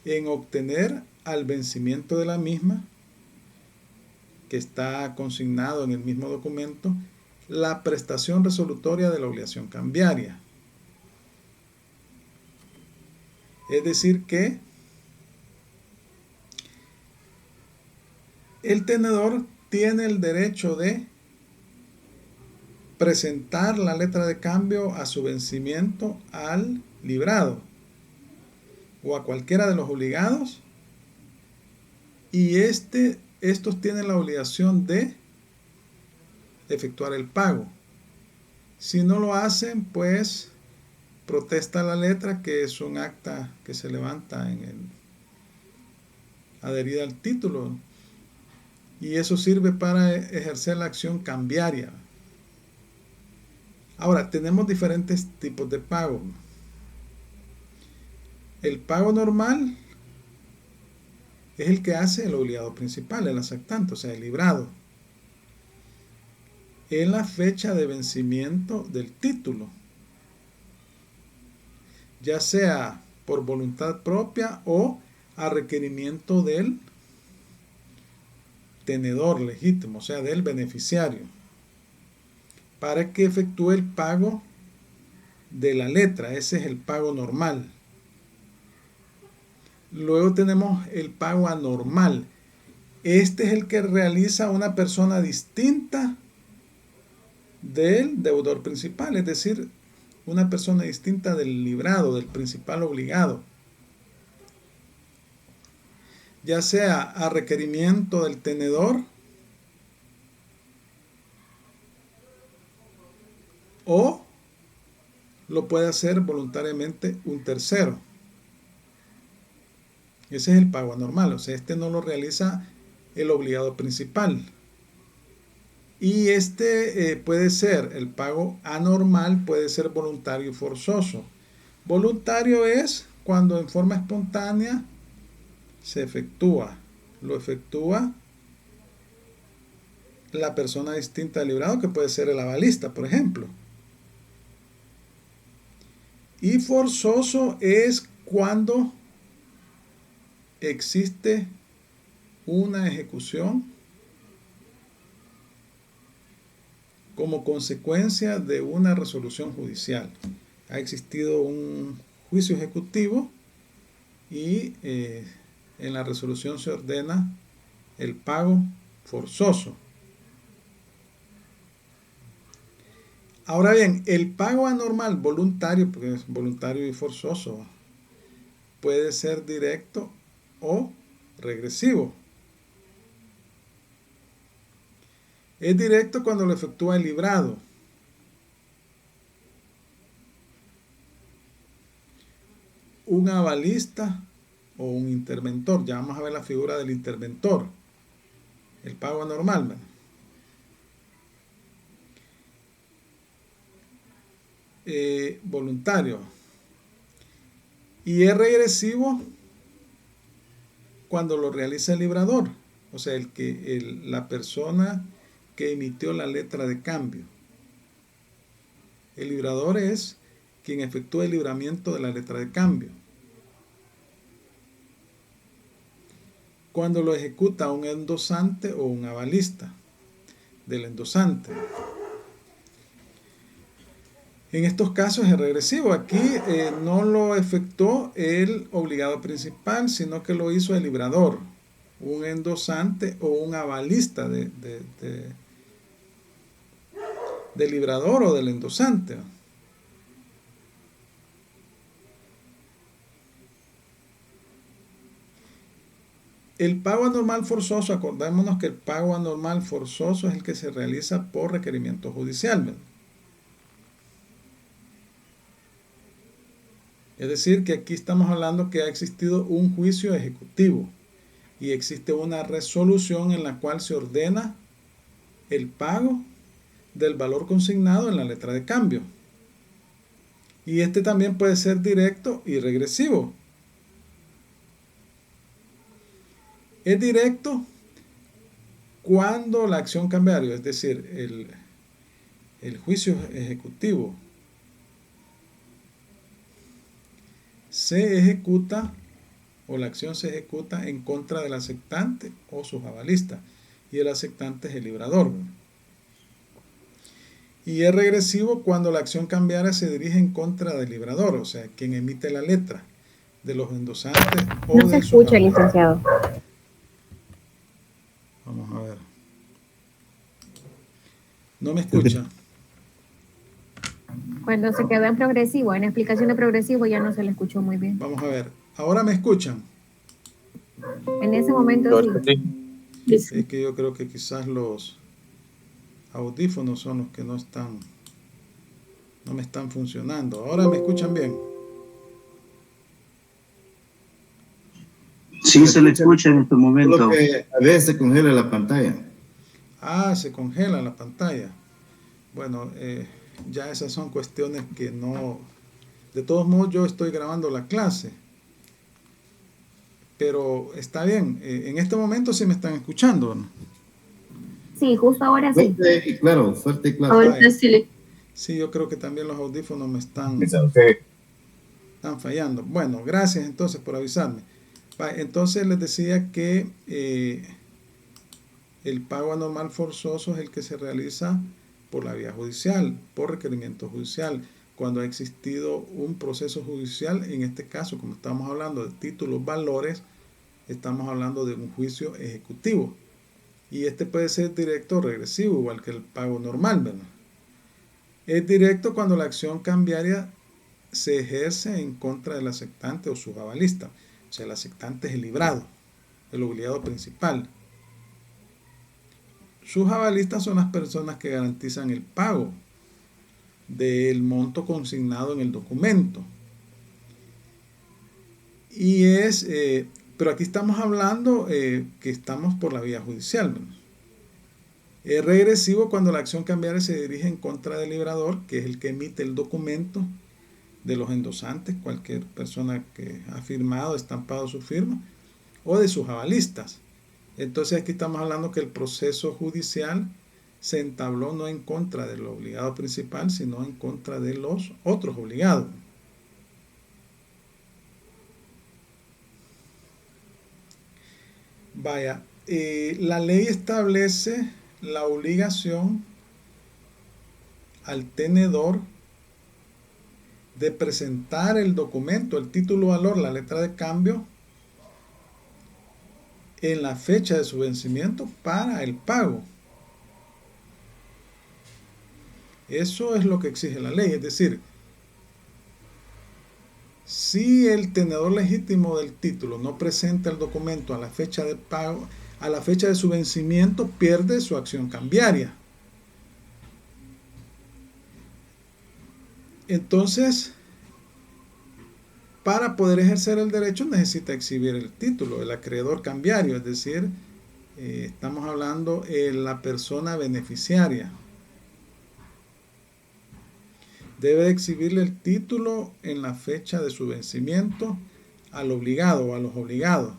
en obtener al vencimiento de la misma, que está consignado en el mismo documento, la prestación resolutoria de la obligación cambiaria. Es decir que el tenedor tiene el derecho de presentar la letra de cambio a su vencimiento al librado o a cualquiera de los obligados y estos tienen la obligación de efectuar el pago. Si no lo hacen, pues protesta la letra, que es un acta que se levanta adherida al título, y eso sirve para ejercer la acción cambiaria. Ahora, tenemos diferentes tipos de pago. El pago normal es el que hace el obligado principal, el aceptante, o sea, el librado, en la fecha de vencimiento del título, ya sea por voluntad propia o a requerimiento del tenedor legítimo, o sea, del beneficiario, para que efectúe el pago de la letra. Ese es el pago normal. Luego tenemos el pago anormal. Este es el que realiza una persona distinta del deudor principal, es decir, una persona distinta del librado, del principal obligado, ya sea a requerimiento del tenedor o lo puede hacer voluntariamente un tercero. Ese es el pago anormal, o sea, este no lo realiza el obligado principal. Y puede ser, el pago anormal puede ser voluntario y forzoso. Voluntario es cuando en forma espontánea se efectúa. Lo efectúa la persona distinta del librado, que puede ser el avalista, por ejemplo. Y forzoso es cuando existe una ejecución como consecuencia de una resolución judicial. Ha existido un juicio ejecutivo y en la resolución se ordena el pago forzoso. Ahora bien, el pago anormal voluntario, porque es voluntario y forzoso, puede ser directo o regresivo. Es directo cuando lo efectúa el librado. Un avalista o un interventor. Ya vamos a ver la figura del interventor. El pago anormal, ¿verdad? Voluntario. Y es regresivo cuando lo realiza el librador. O sea, la persona que emitió la letra de cambio. El librador es quien efectúa el libramiento de la letra de cambio. Cuando lo ejecuta un endosante o un avalista del endosante. En estos casos es regresivo. Aquí no lo efectuó el obligado principal, sino que lo hizo el librador, un endosante o un avalista del librador o del endosante. El pago anormal forzoso, acordémonos que el pago anormal forzoso es el que se realiza por requerimiento judicial, ¿verdad? Es decir, que aquí estamos hablando que ha existido un juicio ejecutivo y existe una resolución en la cual se ordena el pago del valor consignado en la letra de cambio. Y este también puede ser directo y regresivo. Es directo cuando la acción cambiaria, es decir, el juicio ejecutivo, se ejecuta o la acción se ejecuta en contra del aceptante o sus avalistas, y el aceptante es el librador. Y es regresivo cuando la acción cambiaria se dirige en contra del librador, o sea, quien emite la letra, de los endosantes o no se escucha, licenciado. Vamos a ver. ¿No me escucha? Cuando se quedó en progresivo, en explicación de progresivo, ya no se le escuchó muy bien. Vamos a ver. ¿Ahora me escuchan? En ese momento sí. Es que yo creo que quizás los audífonos son los que no me están funcionando. Ahora me escuchan bien. Sí, se le escucha en este momento. Solo que a veces se congela la pantalla. Ah, se congela la pantalla. Bueno, ya esas son cuestiones que no... De todos modos, yo estoy grabando la clase. Pero está bien. En este momento sí me están escuchando, ¿no? Sí, justo ahora sí. Fuerte y claro, fuerte y claro. Ahorita sí. Sí, yo creo que también los audífonos me están fallando. Bueno, gracias entonces por avisarme. Entonces les decía que el pago anormal forzoso es el que se realiza por la vía judicial, por requerimiento judicial, cuando ha existido un proceso judicial. En este caso, como estamos hablando de títulos valores, estamos hablando de un juicio ejecutivo. Y este puede ser directo o regresivo, igual que el pago normal, ¿verdad? Es directo cuando la acción cambiaria se ejerce en contra del aceptante o su avalista. O sea, el aceptante es el librado, el obligado principal. Sus avalistas son las personas que garantizan el pago del monto consignado en el documento. Y pero aquí estamos hablando que estamos por la vía judicial, ¿no? Es regresivo cuando la acción cambiaria se dirige en contra del librador, que es el que emite el documento, de los endosantes, cualquier persona que ha firmado, estampado su firma, o de sus avalistas. Entonces aquí estamos hablando que el proceso judicial se entabló no en contra del obligado principal, sino en contra de los otros obligados. Vaya, la ley establece la obligación al tenedor de presentar el documento, el título valor, la letra de cambio, en la fecha de su vencimiento para el pago. Eso es lo que exige la ley, es decir, si el tenedor legítimo del título no presenta el documento a la fecha de pago, a la fecha de su vencimiento, pierde su acción cambiaria. Entonces, para poder ejercer el derecho necesita exhibir el título, el acreedor cambiario, es decir, estamos hablando de la persona beneficiaria. Debe exhibirle el título en la fecha de su vencimiento al obligado o a los obligados.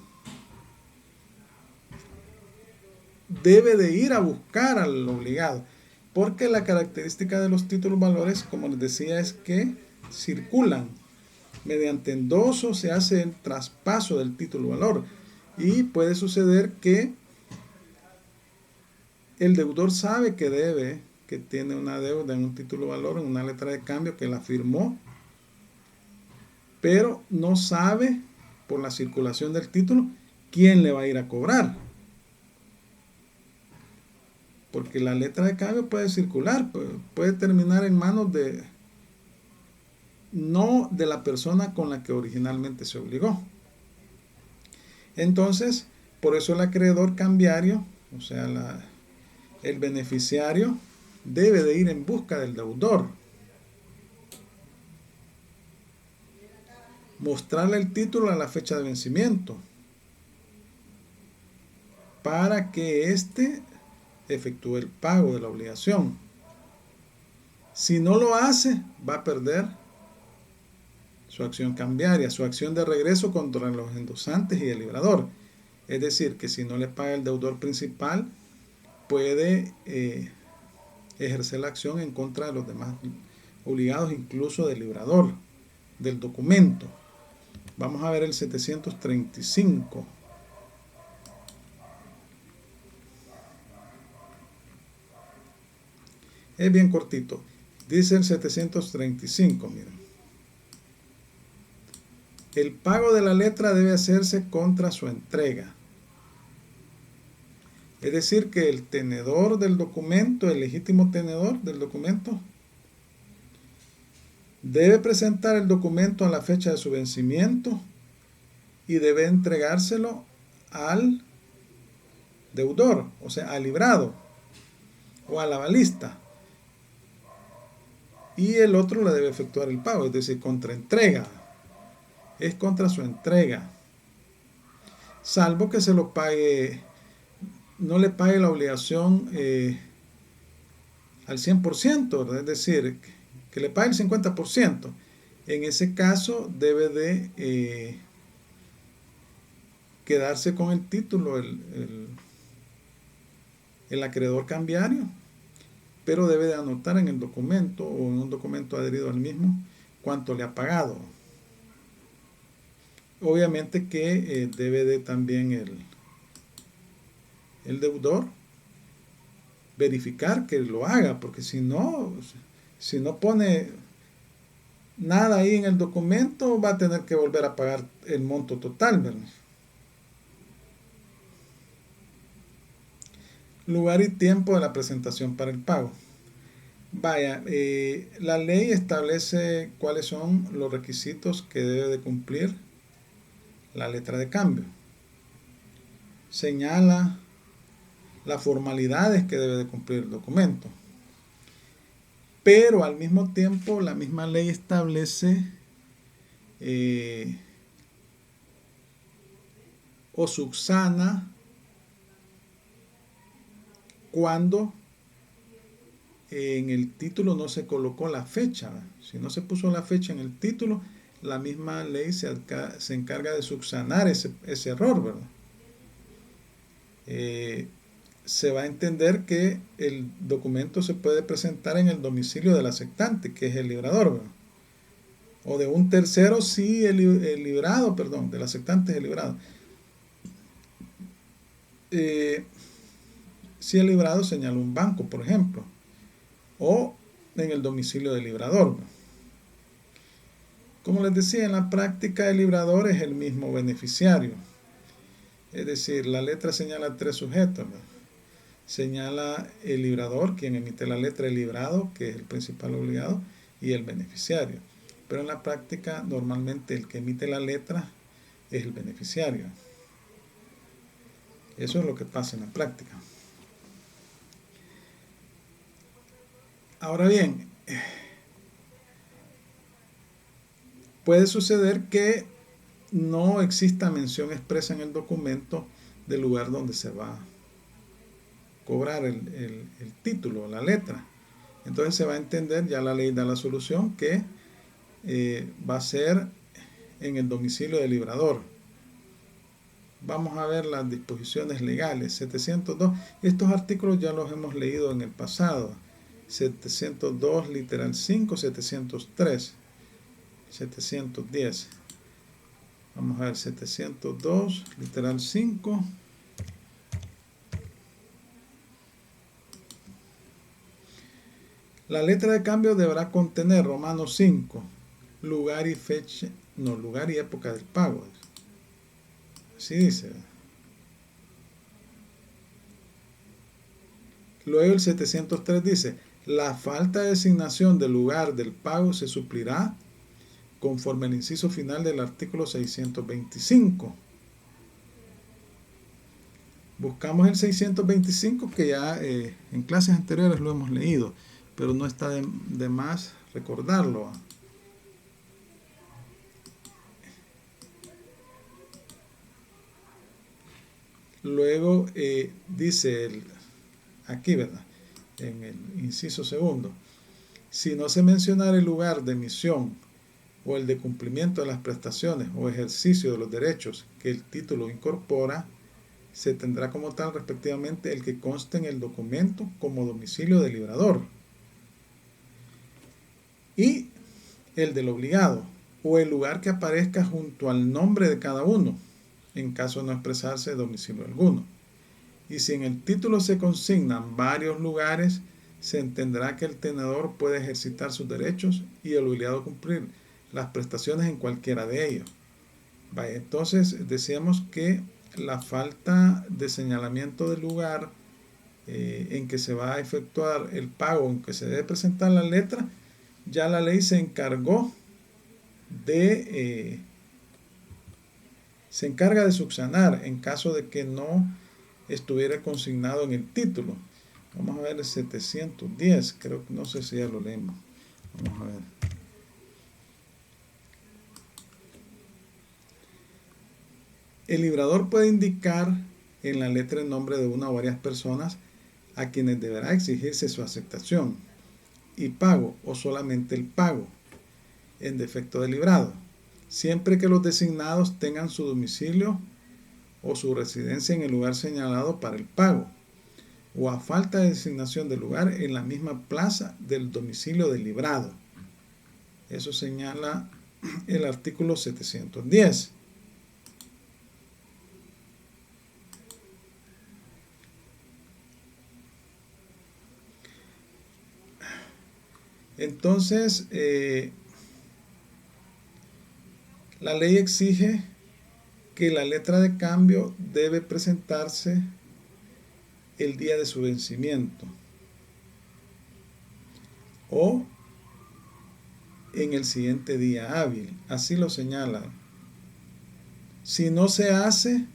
Debe de ir a buscar al obligado, porque la característica de los títulos valores, como les decía, es que circulan. Mediante endoso se hace el traspaso del título valor y puede suceder que el deudor sabe que tiene una deuda en un título valor, en una letra de cambio que la firmó, pero no sabe por la circulación del título quién le va a ir a cobrar. Porque la letra de cambio puede circular, puede terminar en manos no de la persona con la que originalmente se obligó. Entonces, por eso el acreedor cambiario, o sea, el beneficiario, debe de ir en busca del deudor. Mostrarle el título a la fecha de vencimiento para que éste efectúe el pago de la obligación. Si no lo hace, va a perder su acción cambiaria, su acción de regreso contra los endosantes y el librador. Es decir, que si no le paga el deudor principal, puede ejercer la acción en contra de los demás obligados, incluso del librador, del documento. Vamos a ver el 735. Es bien cortito. Dice el 735, miren. El pago de la letra debe hacerse contra su entrega. Es decir, que el tenedor del documento, el legítimo tenedor del documento, debe presentar el documento a la fecha de su vencimiento y debe entregárselo al deudor, o sea, al librado o al avalista. Y el otro le debe efectuar el pago, es decir, contra entrega. Es contra su entrega. Salvo que se lo pague, no le pague la obligación al 100%, es decir, que le pague el 50%. En ese caso debe de quedarse con el título el acreedor cambiario, pero debe de anotar en el documento o en un documento adherido al mismo cuánto le ha pagado. Obviamente que debe de también el deudor verificar que lo haga, porque si no pone nada ahí en el documento, va a tener que volver a pagar el monto total, ¿verdad? Lugar y tiempo de la presentación para el pago. Vaya, la ley establece cuáles son los requisitos que debe de cumplir la letra de cambio. Señala las formalidades que debe de cumplir el documento. Pero al mismo tiempo la misma ley establece o subsana cuando en el título no se colocó la fecha. Si no se puso la fecha en el título, la misma ley se encarga de subsanar ese error, ¿verdad? Se va a entender que el documento se puede presentar en el domicilio del aceptante, que es el librador, ¿verdad? O de un tercero si el librado, perdón, del aceptante es el librado. Si el librado señala un banco, por ejemplo, o en el domicilio del librador. Como les decía, en la práctica el librador es el mismo beneficiario. Es decir, la letra señala tres sujetos, ¿verdad? Señala el librador, quien emite la letra, el librado, que es el principal obligado, y el beneficiario. Pero en la práctica, normalmente el que emite la letra es el beneficiario. Eso es lo que pasa en la práctica. Ahora bien, puede suceder que no exista mención expresa en el documento del lugar donde se va a cobrar el título, la letra. Entonces se va a entender, ya la ley da la solución, que va a ser en el domicilio del librador. Vamos a ver las disposiciones legales. 702, estos artículos ya los hemos leído en el pasado. 702, literal 5, 703, 710. Vamos a ver, 702, literal 5. La letra de cambio deberá contener, Romanos 5, lugar y fecha, no, lugar y época del pago. Así dice. Luego el 703 dice, la falta de designación del lugar del pago se suplirá conforme al inciso final del artículo 625. Buscamos el 625 que ya en clases anteriores lo hemos leído, pero no está de más recordarlo. Luego dice aquí, ¿verdad? En el inciso segundo, si no se mencionara el lugar de emisión o el de cumplimiento de las prestaciones o ejercicio de los derechos que el título incorpora, se tendrá como tal respectivamente el que conste en el documento como domicilio del librador y el del obligado, o el lugar que aparezca junto al nombre de cada uno, en caso de no expresarse domicilio alguno. Y si en el título se consignan varios lugares, se entenderá que el tenedor puede ejercitar sus derechos y el obligado cumplir las prestaciones en cualquiera de ellos. Vaya, entonces decíamos que la falta de señalamiento del lugar en que se va a efectuar el pago, en que se debe presentar la letra, ya la ley se encargó de se encarga de subsanar en caso de que no estuviera consignado en el título. Vamos a ver el 710, creo que no sé si ya lo leímos. Vamos a ver. El librador puede indicar en la letra el nombre de una o varias personas a quienes deberá exigirse su aceptación y pago o solamente el pago en defecto de librado, siempre que los designados tengan su domicilio o su residencia en el lugar señalado para el pago, o a falta de designación del lugar en la misma plaza del domicilio del librado. Eso señala el artículo 710. Entonces, la ley exige que la letra de cambio debe presentarse el día de su vencimiento o en el siguiente día hábil. Así lo señala. Si no se hace,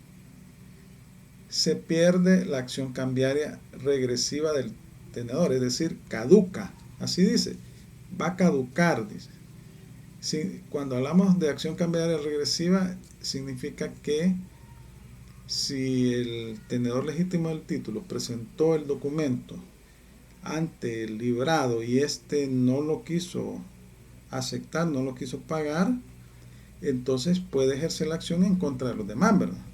se pierde la acción cambiaria regresiva del tenedor, es decir, caduca. Así dice, va a caducar, dice. Cuando hablamos de acción cambiaria regresiva, significa que si el tenedor legítimo del título presentó el documento ante el librado y éste no lo quiso aceptar, no lo quiso pagar, entonces puede ejercer la acción en contra de los demás, ¿verdad?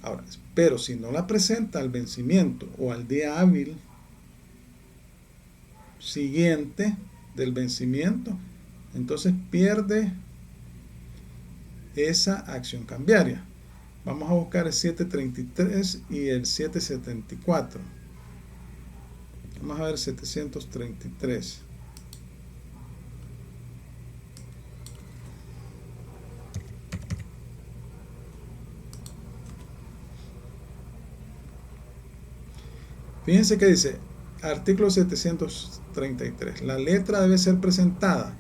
Ahora, pero si no la presenta al vencimiento o al día hábil siguiente del vencimiento, entonces pierde esa acción cambiaria. Vamos a buscar el 733 y el 774. Vamos a ver 733. Fíjense que dice, artículo 733, la letra debe ser presentada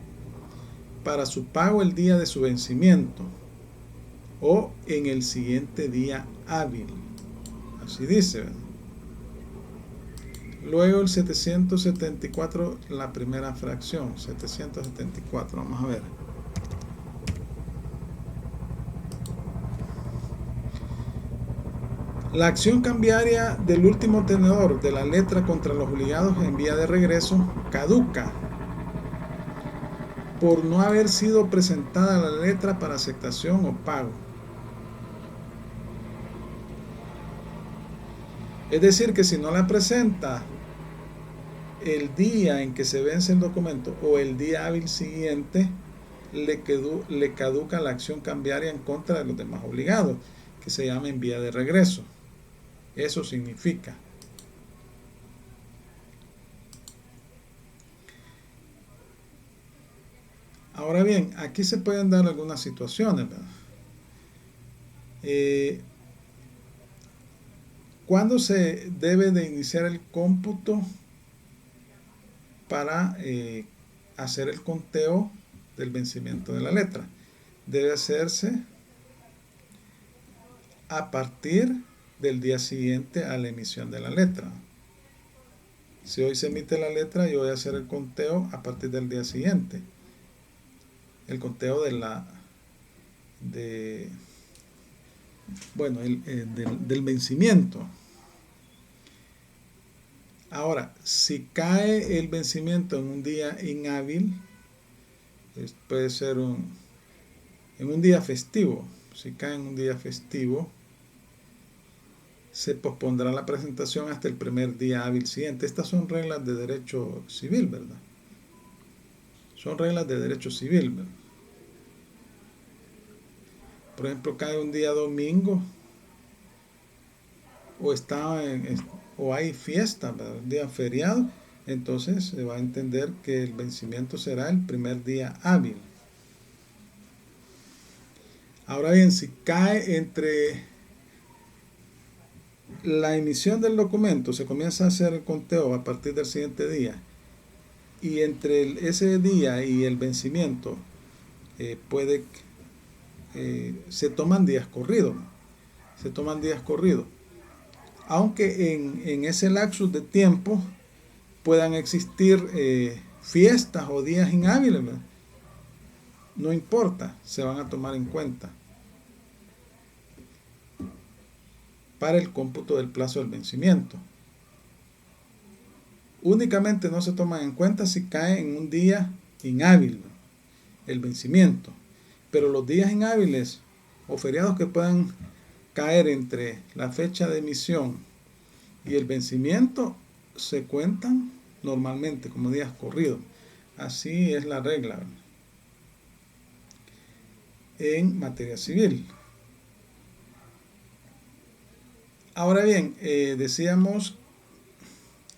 para su pago el día de su vencimiento o en el siguiente día hábil. Así dice, ¿verdad? Luego el 774, la primera fracción, 774, vamos a ver. La acción cambiaria del último tenedor de la letra contra los obligados en vía de regreso caduca por no haber sido presentada la letra para aceptación o pago. Es decir, que si no la presenta el día en que se vence el documento o el día hábil siguiente, le caduca la acción cambiaria en contra de los demás obligados, que se llama en vía de regreso. Eso significa. Ahora bien, aquí se pueden dar algunas situaciones, ¿verdad? ¿Cuándo se debe de iniciar el cómputo para hacer el conteo del vencimiento de la letra? Debe hacerse a partir del día siguiente a la emisión de la letra. Si hoy se emite la letra, yo voy a hacer el conteo a partir del día siguiente. El conteo del vencimiento. Ahora, si cae el vencimiento en un día inhábil, puede ser en un día festivo. Si cae en un día festivo, se pospondrá la presentación hasta el primer día hábil siguiente. Estas son reglas de derecho civil, ¿verdad? Son reglas de derecho civil, ¿verdad? Por ejemplo, cae un día domingo o hay fiesta, ¿verdad? Un día feriado, entonces se va a entender que el vencimiento será el primer día hábil. Ahora bien, si cae entre la emisión del documento, se comienza a hacer el conteo a partir del siguiente día, y entre ese día y el vencimiento puede se toman días corridos. Se toman días corridos. Aunque en ese lapsus de tiempo puedan existir fiestas o días inhábiles, ¿verdad? No importa, se van a tomar en cuenta para el cómputo del plazo del vencimiento. Únicamente no se toman en cuenta si cae en un día inhábil, ¿verdad?, el vencimiento. Pero los días inhábiles o feriados que puedan caer entre la fecha de emisión y el vencimiento se cuentan normalmente como días corridos. Así es la regla, ¿verdad?, en materia civil. Ahora bien, decíamos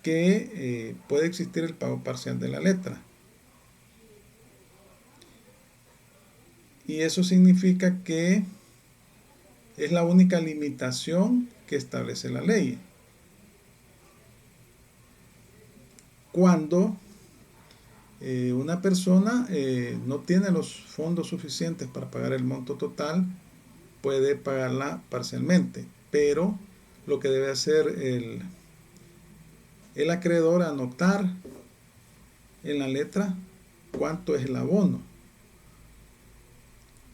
que puede existir el pago parcial de la letra. Y eso significa que es la única limitación que establece la ley. Cuando una persona no tiene los fondos suficientes para pagar el monto total, puede pagarla parcialmente, pero lo que debe hacer el acreedor, anotar en la letra cuánto es el abono,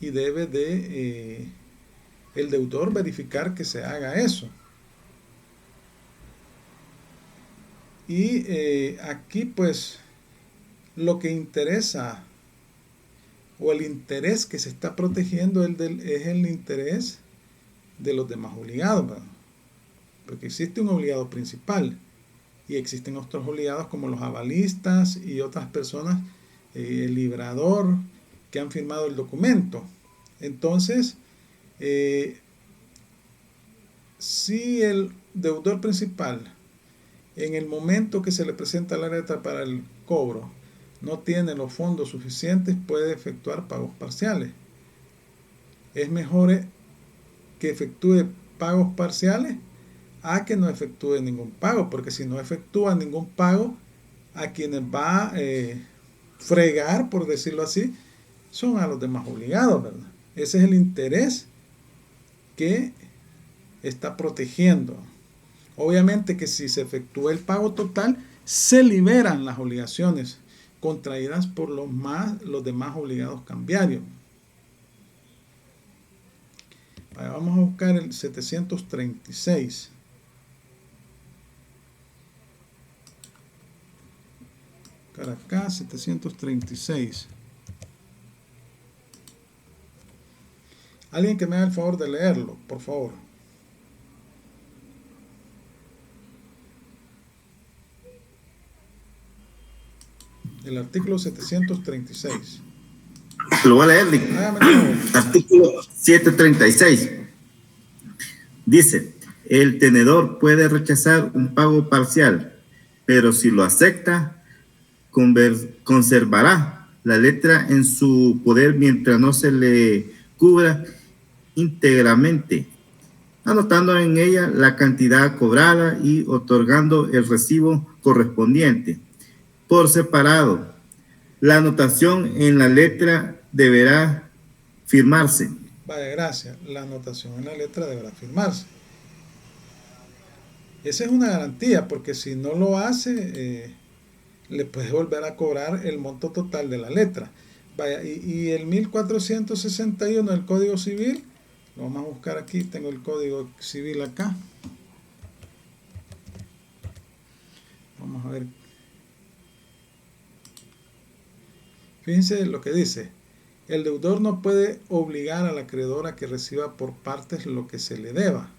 y debe de el deudor verificar que se haga eso. Y aquí pues lo que interesa, o el interés que se está protegiendo es el interés de los demás obligados, ¿verdad? Porque existe un obligado principal y existen otros obligados como los avalistas y otras personas, el librador, que han firmado el documento. Entonces, si el deudor principal, en el momento que se le presenta la letra para el cobro, no tiene los fondos suficientes, puede efectuar pagos parciales. Es mejor que efectúe pagos parciales a que no efectúe ningún pago, porque si no efectúa ningún pago, a quienes va a fregar, por decirlo así, son a los demás obligados, ¿verdad? Ese es el interés que está protegiendo. Obviamente que si se efectúa el pago total, se liberan las obligaciones contraídas por los demás obligados cambiarios. Vamos a buscar el 736. Acá, 736. Alguien que me haga el favor de leerlo, por favor. El artículo 736. Lo voy a leer, Lic. Artículo 736. Dice, el tenedor puede rechazar un pago parcial, pero si lo acepta, conservará la letra en su poder mientras no se le cubra íntegramente, anotando en ella la cantidad cobrada y otorgando el recibo correspondiente. Por separado, la anotación en la letra deberá firmarse. Vaya, gracias. La anotación en la letra deberá firmarse. Esa es una garantía, porque si no lo hace, le puede volver a cobrar el monto total de la letra. Vaya, y el 1461 del Código Civil, lo vamos a buscar aquí, tengo el Código Civil acá. Vamos a ver. Fíjense lo que dice. El deudor no puede obligar al acreedor a que reciba por partes lo que se le deba,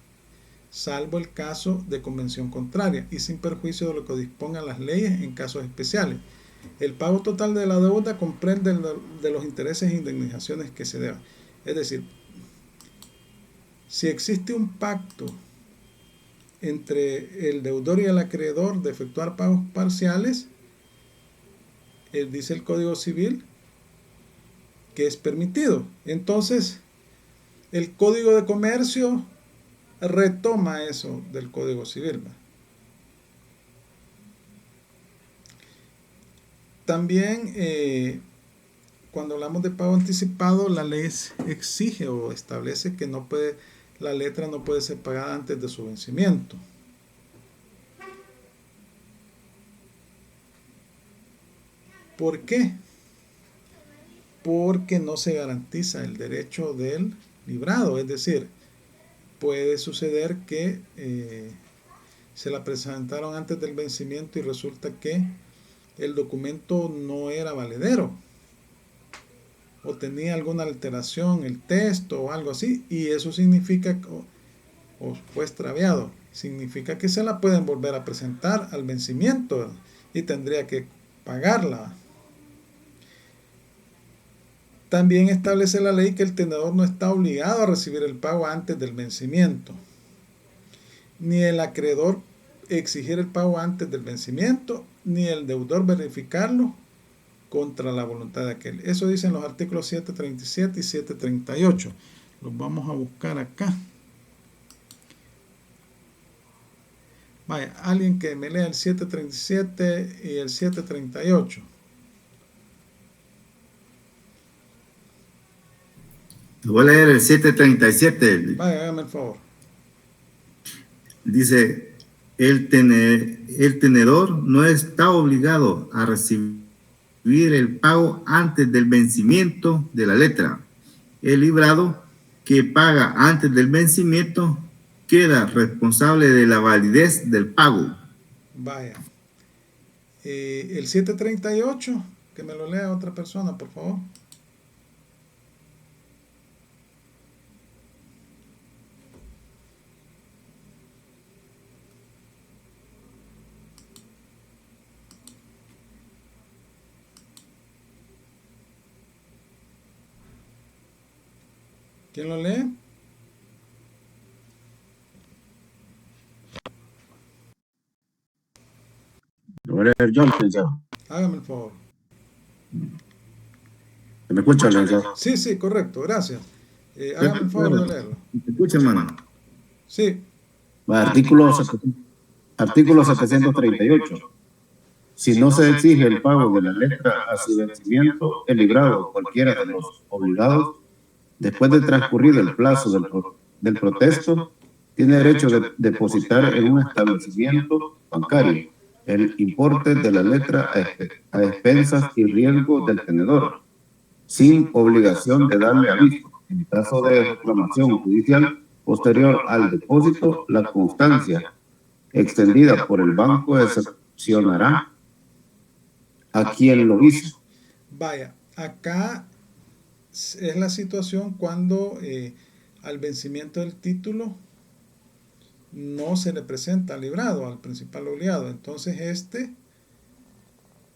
salvo el caso de convención contraria y sin perjuicio de lo que dispongan las leyes en casos especiales. El pago total de la deuda comprende de los intereses e indemnizaciones que se deban. Es decir, si existe un pacto entre el deudor y el acreedor de efectuar pagos parciales, dice el Código Civil que es permitido. Entonces, el Código de Comercio retoma eso del Código Civil. También cuando hablamos de pago anticipado, la ley exige o establece que la letra no puede ser pagada antes de su vencimiento. ¿Por qué? Porque no se garantiza el derecho del librado, es decir, puede suceder que se la presentaron antes del vencimiento y resulta que el documento no era valedero o tenía alguna alteración el texto o algo así, y eso significa o fue extraviado, significa que se la pueden volver a presentar al vencimiento y tendría que pagarla. También establece la ley que el tenedor no está obligado a recibir el pago antes del vencimiento, ni el acreedor exigir el pago antes del vencimiento, ni el deudor verificarlo contra la voluntad de aquel. Eso dicen los artículos 737 y 738. Los vamos a buscar acá. Vaya, alguien que me lea el 737 y el 738. Voy a leer el 737. Vaya, hágame el favor. Dice, el tenedor no está obligado a recibir el pago antes del vencimiento de la letra. El librado que paga antes del vencimiento queda responsable de la validez del pago. Vaya. El 738, que me lo lea otra persona, por favor. ¿Quién lo lee? Lo voy a leer yo, licenciado. Hágame el favor. ¿Se me escucha, licenciado? Sí, sí, correcto, gracias. Hágame el favor de leerlo. ¿Me escucha, hermano? Sí. Artículo 738. Si no se exige el pago de la letra a su vencimiento, el librado o cualquiera de los obligados, después de transcurrido el plazo del protesto, tiene derecho de depositar en un establecimiento bancario el importe de la letra a expensas y riesgo del tenedor, sin obligación de darle aviso. En caso de reclamación judicial posterior al depósito, la constancia extendida por el banco excepcionará a quien lo hizo. Vaya, acá es la situación cuando al vencimiento del título no se le presenta al librado, al principal obligado. Entonces este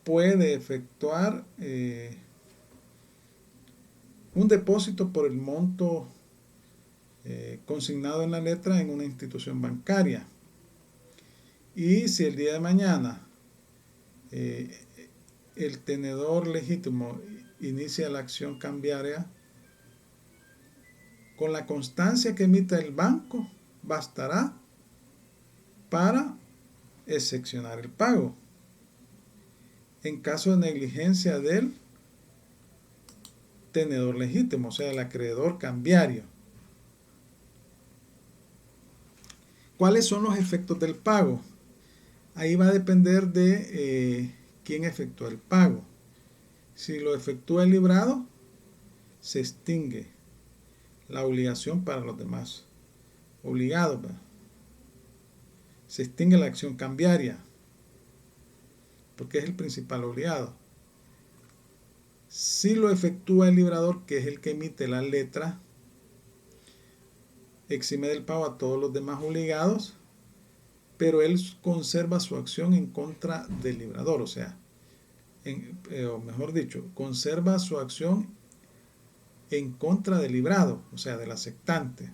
puede efectuar un depósito por el monto consignado en la letra en una institución bancaria. Y si el día de mañana el tenedor legítimo inicia la acción cambiaria, con la constancia que emita el banco bastará para excepcionar el pago. En caso de negligencia del tenedor legítimo, o sea, el acreedor cambiario. ¿Cuáles son los efectos del pago? Ahí va a depender de quién efectúa el pago. Si lo efectúa el librado, se extingue la obligación para los demás obligados, ¿verdad? Se extingue la acción cambiaria, porque es el principal obligado. Si lo efectúa el librador, que es el que emite la letra, exime del pago a todos los demás obligados, pero él conserva su acción en contra del librador, o sea, o mejor dicho, conserva su acción en contra del librado, o sea, del aceptante.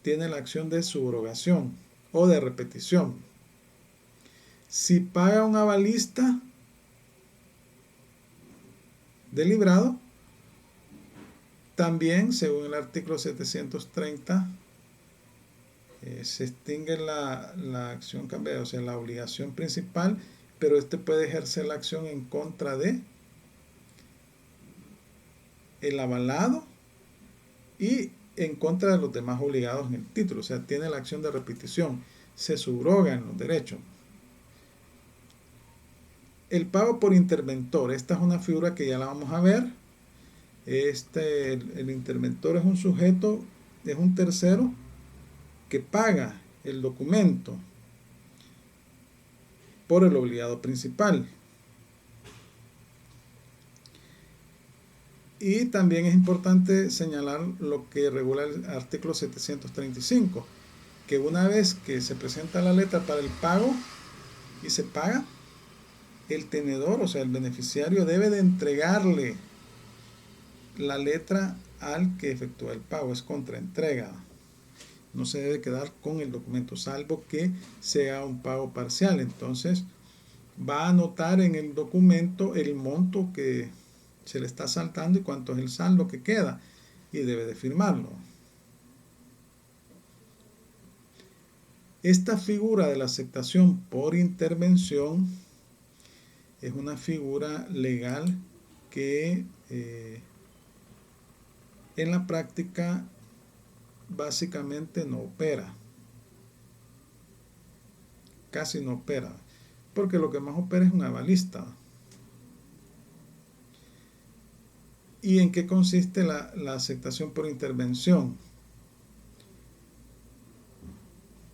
Tiene la acción de subrogación o de repetición. Si paga un avalista del librado, también, según el artículo 730, se extingue la acción cambiaria, o sea, la obligación principal, pero este puede ejercer la acción en contra de el avalado y en contra de los demás obligados en el título. O sea, tiene la acción de repetición, se subroga en los derechos. El pago por interventor, esta es una figura que ya la vamos a ver. El interventor es un sujeto, es un tercero que paga el documento por el obligado principal. Y también es importante señalar lo que regula el artículo 735, que una vez que se presenta la letra para el pago y se paga, el tenedor, o sea, el beneficiario, debe de entregarle la letra al que efectúa el pago. Es contraentrega. No se debe quedar con el documento, salvo que sea un pago parcial. Entonces, va a anotar en el documento el monto que se le está saltando y cuánto es el saldo que queda, y debe de firmarlo. Esta figura de la aceptación por intervención es una figura legal que en la práctica básicamente no opera, casi no opera, porque lo que más opera es un avalista. ¿Y en qué consiste la aceptación por intervención?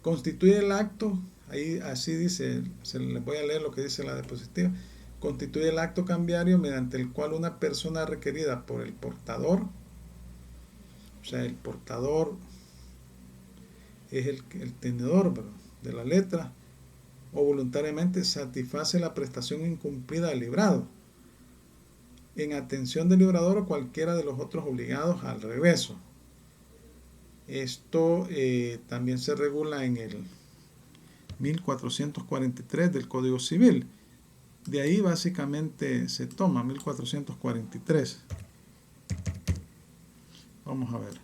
Constituye el acto, ahí así dice, les voy a leer lo que dice la diapositiva. Constituye el acto cambiario mediante el cual una persona requerida por el portador, o sea, el portador es el tenedor, ¿verdad?, de la letra, o voluntariamente satisface la prestación incumplida del librado, en atención del librador o cualquiera de los otros obligados al regreso. Esto también se regula en el 1443 del Código Civil. De ahí básicamente se toma 1443. Vamos a ver.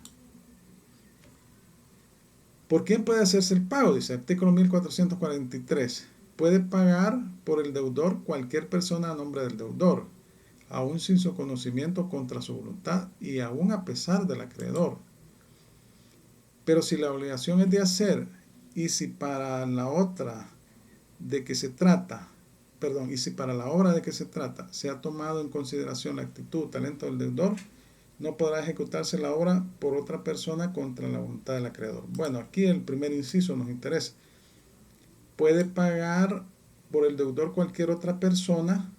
¿Por quién puede hacerse el pago? Dice artículo 1443. Puede pagar por el deudor cualquier persona a nombre del deudor, aún sin su conocimiento, contra su voluntad y aún a pesar del acreedor. Pero si la obligación es de hacer y si para la otra de que se trata, y si para la obra de que se trata se ha tomado en consideración la actitud o talento del deudor, no podrá ejecutarse la obra por otra persona contra la voluntad del acreedor. Bueno, aquí el primer inciso nos interesa. Puede pagar por el deudor cualquier otra persona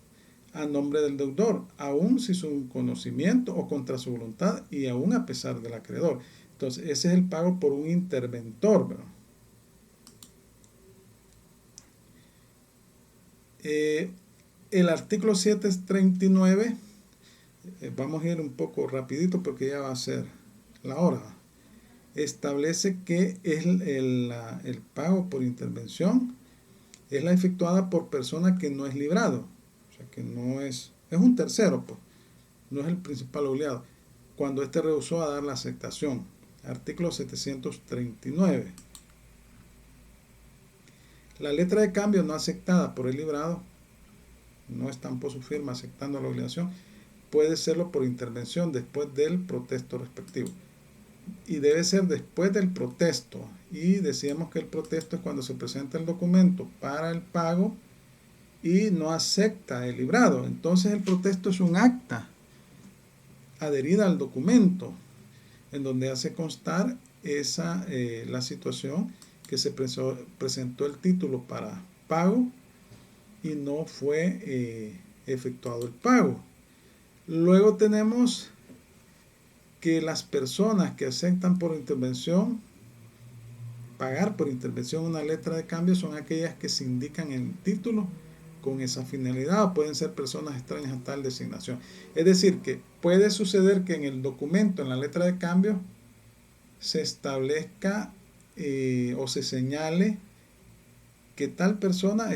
a nombre del deudor, aún sin su conocimiento o contra su voluntad y aún a pesar del acreedor. Entonces, ese es el pago por un interventor, ¿verdad? El artículo 739, vamos a ir un poco rapidito porque ya va a ser la hora. Establece que el pago por intervención es la efectuada por persona que no es librado, o sea que no es un tercero, pues, no es el principal obligado, cuando éste rehusó a dar la aceptación. Artículo 739. La letra de cambio no aceptada por el librado, no estampó su firma aceptando la obligación, puede serlo por intervención después del protesto respectivo. Y debe ser después del protesto. Y decíamos que el protesto es cuando se presenta el documento para el pago y no acepta el librado. Entonces el protesto es un acta adherida al documento en donde hace constar la situación que se presentó el título para pago y no fue efectuado el pago. Luego tenemos que las personas que aceptan por intervención, pagar por intervención una letra de cambio, son aquellas que se indican en el título con esa finalidad, o pueden ser personas extrañas a tal designación. Es decir, que puede suceder que en el documento, en la letra de cambio, se establezca o se señale que tal persona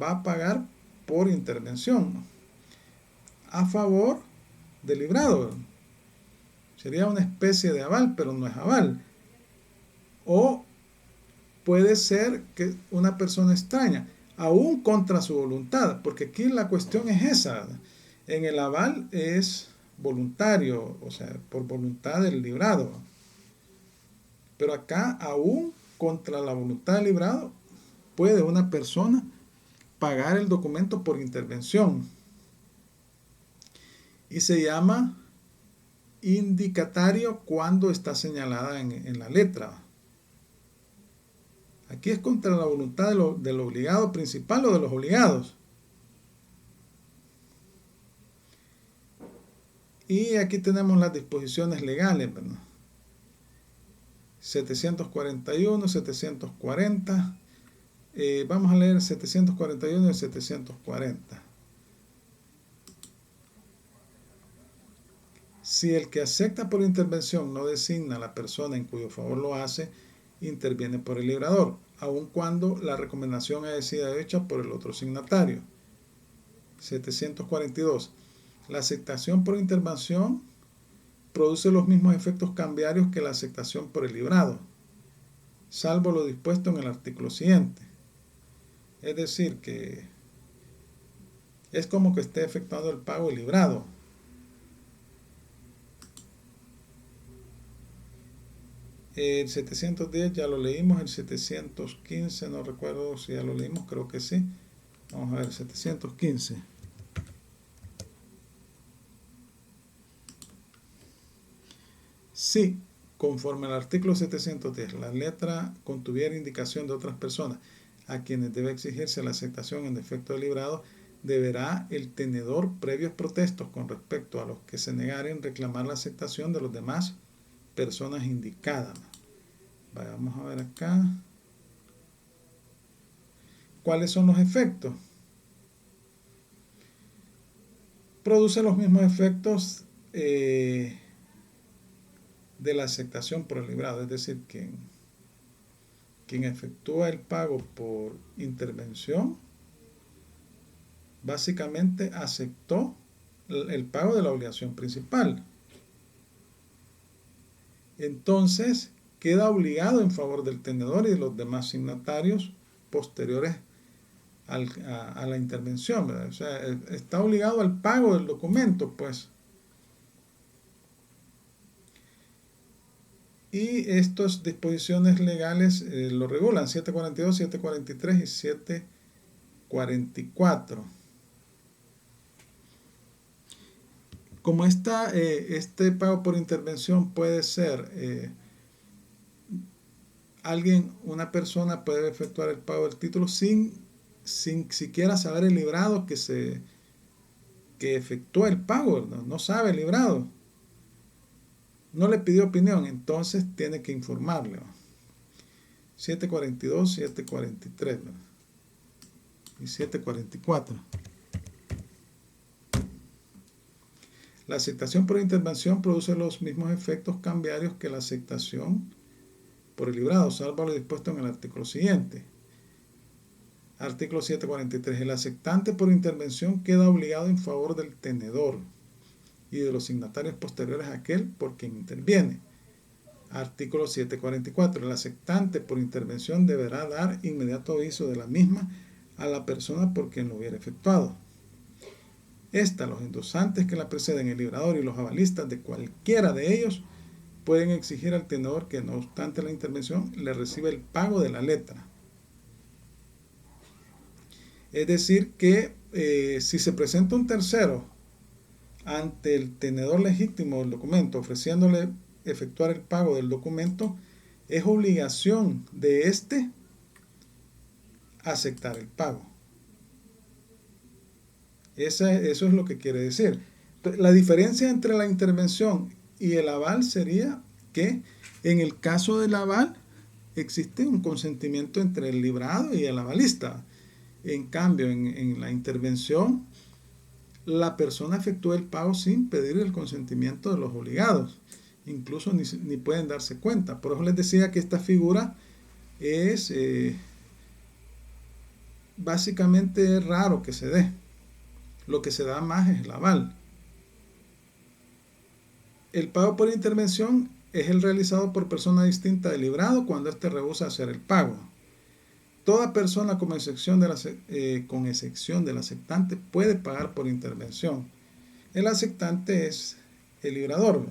va a pagar por intervención, ¿no?, a favor del librado. Sería una especie de aval, pero no es aval. O puede ser que una persona extraña, aún contra su voluntad, porque aquí la cuestión es esa. En el aval es voluntario, o sea, por voluntad del librado. Pero acá, aún contra la voluntad del librado, puede una persona pagar el documento por intervención. Y se llama indicatario cuando está señalada en la letra. Aquí es contra la voluntad del obligado principal o de los obligados. Y aquí tenemos las disposiciones legales, ¿verdad? 741, 740. Vamos a leer 741 y 740. Si el que acepta por intervención no designa a la persona en cuyo favor lo hace, interviene por el librador, aun cuando la recomendación haya sido hecha por el otro signatario. 742. La aceptación por intervención produce los mismos efectos cambiarios que la aceptación por el librado, salvo lo dispuesto en el artículo siguiente. Es decir, que es como que esté efectuando el pago el librado. El 710 ya lo leímos, el 715 no recuerdo si ya lo leímos, creo que sí. Vamos a ver, 715. Si, conforme al artículo 710, la letra contuviera indicación de otras personas a quienes debe exigirse la aceptación en defecto del librado, deberá el tenedor, previos protestos con respecto a los que se negaren, reclamar la aceptación de los demás personas indicadas. Vamos a ver acá. ¿Cuáles son los efectos? Produce los mismos efectos de la aceptación por el librado, es decir, quien efectúa el pago por intervención básicamente aceptó el pago de la obligación principal. Entonces queda obligado en favor del tenedor y de los demás signatarios posteriores a la intervención, ¿verdad? O sea, está obligado al pago del documento, pues. Y estas disposiciones legales lo regulan, 742, 743 y 744. Como este pago por intervención puede ser una persona puede efectuar el pago del título sin siquiera saber el librado que efectúa el pago, ¿no? No sabe el librado, no le pidió opinión, entonces tiene que informarle, ¿no? 742, 743, ¿no? Y 744. La aceptación por intervención produce los mismos efectos cambiarios que la aceptación por el librado, salvo lo dispuesto en el artículo siguiente. Artículo 743. El aceptante por intervención queda obligado en favor del tenedor y de los signatarios posteriores a aquel por quien interviene. Artículo 744. El aceptante por intervención deberá dar inmediato aviso de la misma a la persona por quien lo hubiera efectuado. Los endosantes que la preceden, el librador y los avalistas de cualquiera de ellos, pueden exigir al tenedor que, no obstante la intervención, le reciba el pago de la letra. Es decir, que si se presenta un tercero ante el tenedor legítimo del documento, ofreciéndole efectuar el pago del documento, es obligación de éste aceptar el pago. Eso es lo que quiere decir. La diferencia entre la intervención y el aval sería que en el caso del aval existe un consentimiento entre el librado y el avalista. En cambio, en la intervención, la persona efectúa el pago sin pedir el consentimiento de los obligados. Incluso ni pueden darse cuenta. Por eso les decía que esta figura es básicamente raro que se dé. Lo que se da más es el aval. El pago por intervención es el realizado por persona distinta del librado cuando éste rehúsa hacer el pago. Toda persona, con excepción del aceptante, puede pagar por intervención. El aceptante es el librador.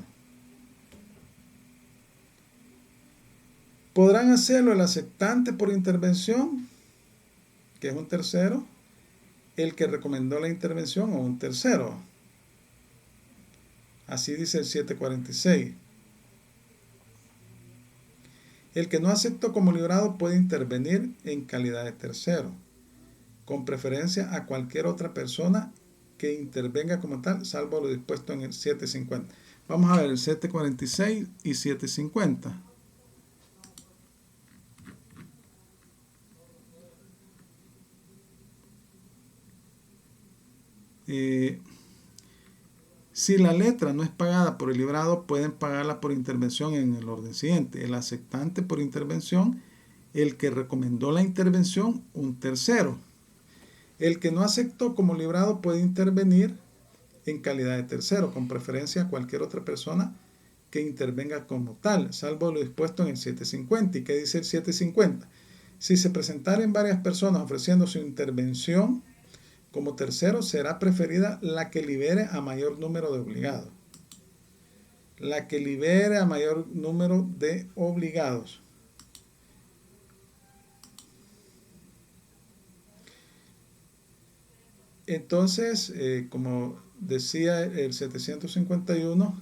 Podrán hacerlo el aceptante por intervención, que es un tercero, el que recomendó la intervención o un tercero. Así dice el 746. El que no aceptó como librado puede intervenir en calidad de tercero, con preferencia a cualquier otra persona que intervenga como tal, salvo lo dispuesto en el 750. Vamos a ver el 746 y 750. Si la letra no es pagada por el librado, pueden pagarla por intervención en el orden siguiente. El aceptante por intervención, el que recomendó la intervención, un tercero. El que no aceptó como librado puede intervenir en calidad de tercero, con preferencia a cualquier otra persona que intervenga como tal, salvo lo dispuesto en el 750. ¿Y qué dice el 750? Si se presentaren varias personas ofreciendo su intervención como tercero, será preferida la que libere a mayor número de obligados. La que libere a mayor número de obligados. Entonces, como decía el 751,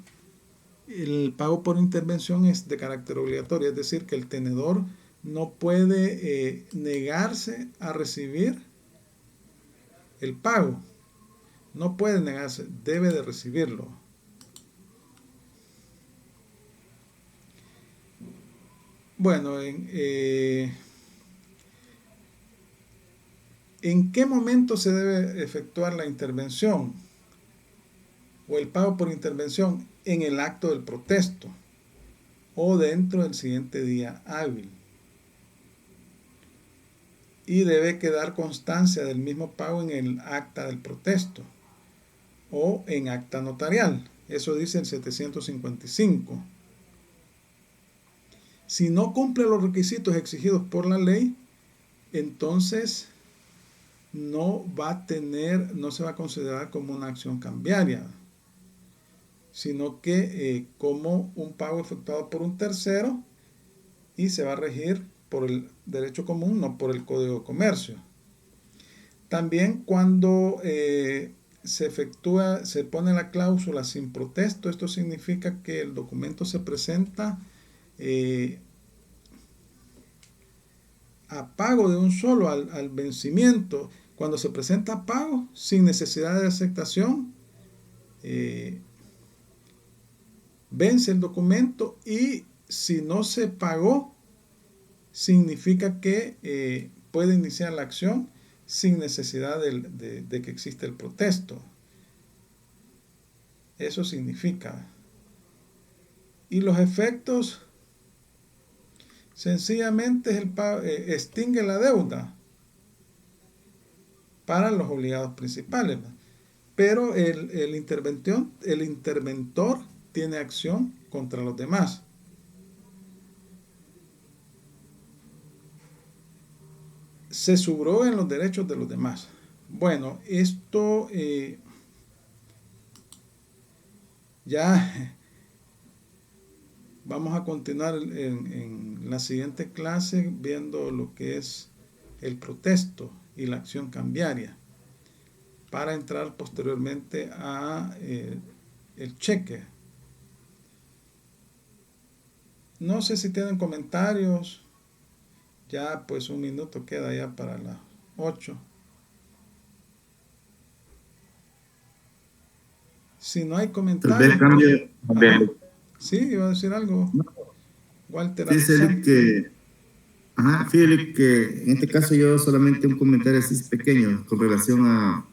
el pago por intervención es de carácter obligatorio, es decir, que el tenedor no puede negarse a recibir el pago. No puede negarse, debe de recibirlo. Bueno, ¿en qué momento se debe efectuar la intervención o el pago por intervención? En el acto del protesto o dentro del siguiente día hábil. Y debe quedar constancia del mismo pago en el acta del protesto o en acta notarial. Eso dice el 755. Si no cumple los requisitos exigidos por la ley, entonces no se va a considerar como una acción cambiaria, sino que como un pago efectuado por un tercero y se va a regir por el derecho común, no por el Código de Comercio. También cuando se pone la cláusula sin protesto, esto significa que el documento se presenta a pago de un solo, al vencimiento. Cuando se presenta a pago sin necesidad de aceptación, vence el documento, y si no se pagó, significa que puede iniciar la acción sin necesidad de que exista el protesto. Eso significa. Y los efectos, sencillamente, extingue la deuda para los obligados principales, pero el interventor tiene acción contra los demás. Se subrogan los derechos de los demás. Bueno, esto ya vamos a continuar en la siguiente clase viendo lo que es el protesto y la acción cambiaria, para entrar posteriormente a el cheque. No sé si tienen comentarios. Ya pues un minuto queda ya para las 8. Si no hay comentarios. Sí, iba a decir algo. Walter. Dice que, Philip, que en este caso yo solamente un comentario así pequeño con relación a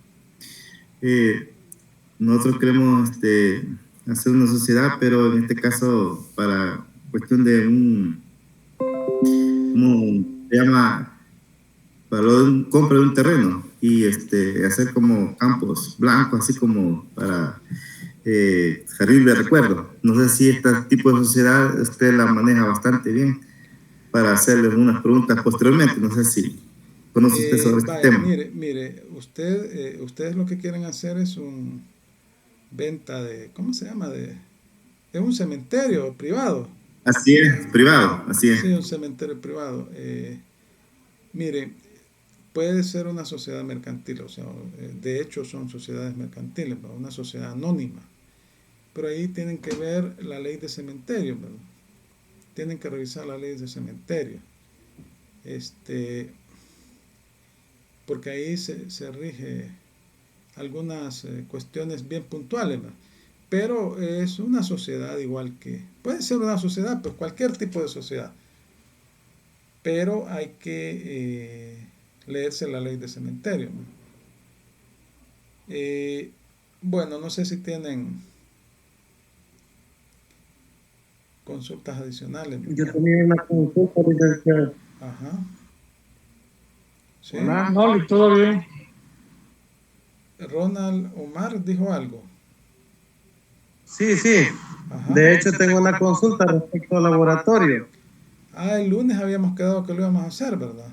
nosotros queremos hacer una sociedad, pero en este caso para cuestión de ¿cómo se llama? Para compra de un terreno y hacer como campos blancos, así como para jardín de recuerdo. No sé si este tipo de sociedad usted la maneja bastante bien para hacerle unas preguntas posteriormente. No sé si conoce usted sobre este tema. Mire, ustedes lo que quieren hacer es un venta de, ¿cómo se llama? De un cementerio privado. Así es, privado, así es. Sí, un cementerio privado. Mire, puede ser una sociedad mercantil, o sea, de hecho son sociedades mercantiles, ¿verdad? Una sociedad anónima. Pero ahí tienen que ver la ley de cementerio, ¿verdad? Tienen que revisar la ley de cementerio. Porque ahí se rige algunas cuestiones bien puntuales, ¿verdad? Pero es una sociedad igual que, puede ser una sociedad, pues cualquier tipo de sociedad, pero hay que leerse la ley de cementerio, ¿no? Bueno, no sé si tienen consultas adicionales, ¿no? Yo tenía una consulta, licenciado. Ajá. ¿Sí? Hola. No, todo bien. Ronald Omar dijo algo. Sí, sí. Ajá. De hecho, tengo una consulta respecto al laboratorio. El lunes habíamos quedado que lo íbamos a hacer, ¿verdad?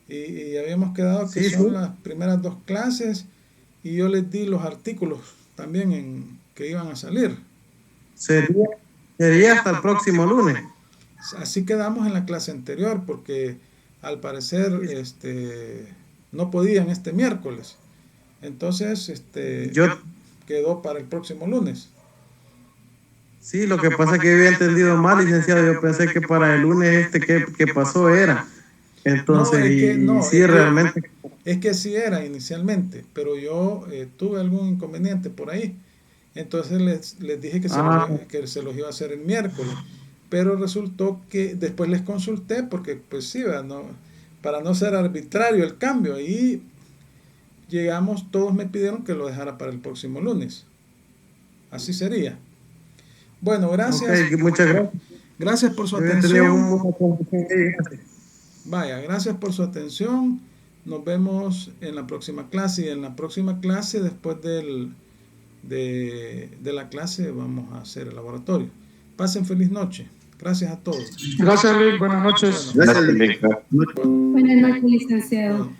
Y habíamos quedado que Sí, son sí. las primeras 2 clases y yo les di los artículos también que iban a salir. Sería hasta el próximo lunes. Así quedamos en la clase anterior porque al parecer no podían este miércoles. Entonces quedó para el próximo lunes. Sí, lo que pasa es que yo había entendido mal, licenciado. Yo pensé que para el lunes que pasó era. Entonces, realmente. Es que sí era inicialmente, pero yo tuve algún inconveniente por ahí. Entonces les dije que se los iba a hacer el miércoles. Pero resultó que después les consulté porque pues sí, ¿verdad? Para no ser arbitrario el cambio. Ahí llegamos, todos me pidieron que lo dejara para el próximo lunes. Así sería. Bueno, gracias. Okay, muchas gracias. Gracias por su atención. Vaya, gracias por su atención. Nos vemos en la próxima clase. Y en la próxima clase, después de la clase, vamos a hacer el laboratorio. Pasen feliz noche. Gracias a todos. Gracias, Luis. Buenas noches. Gracias, Luis. Buenas noches, licenciado. Bueno.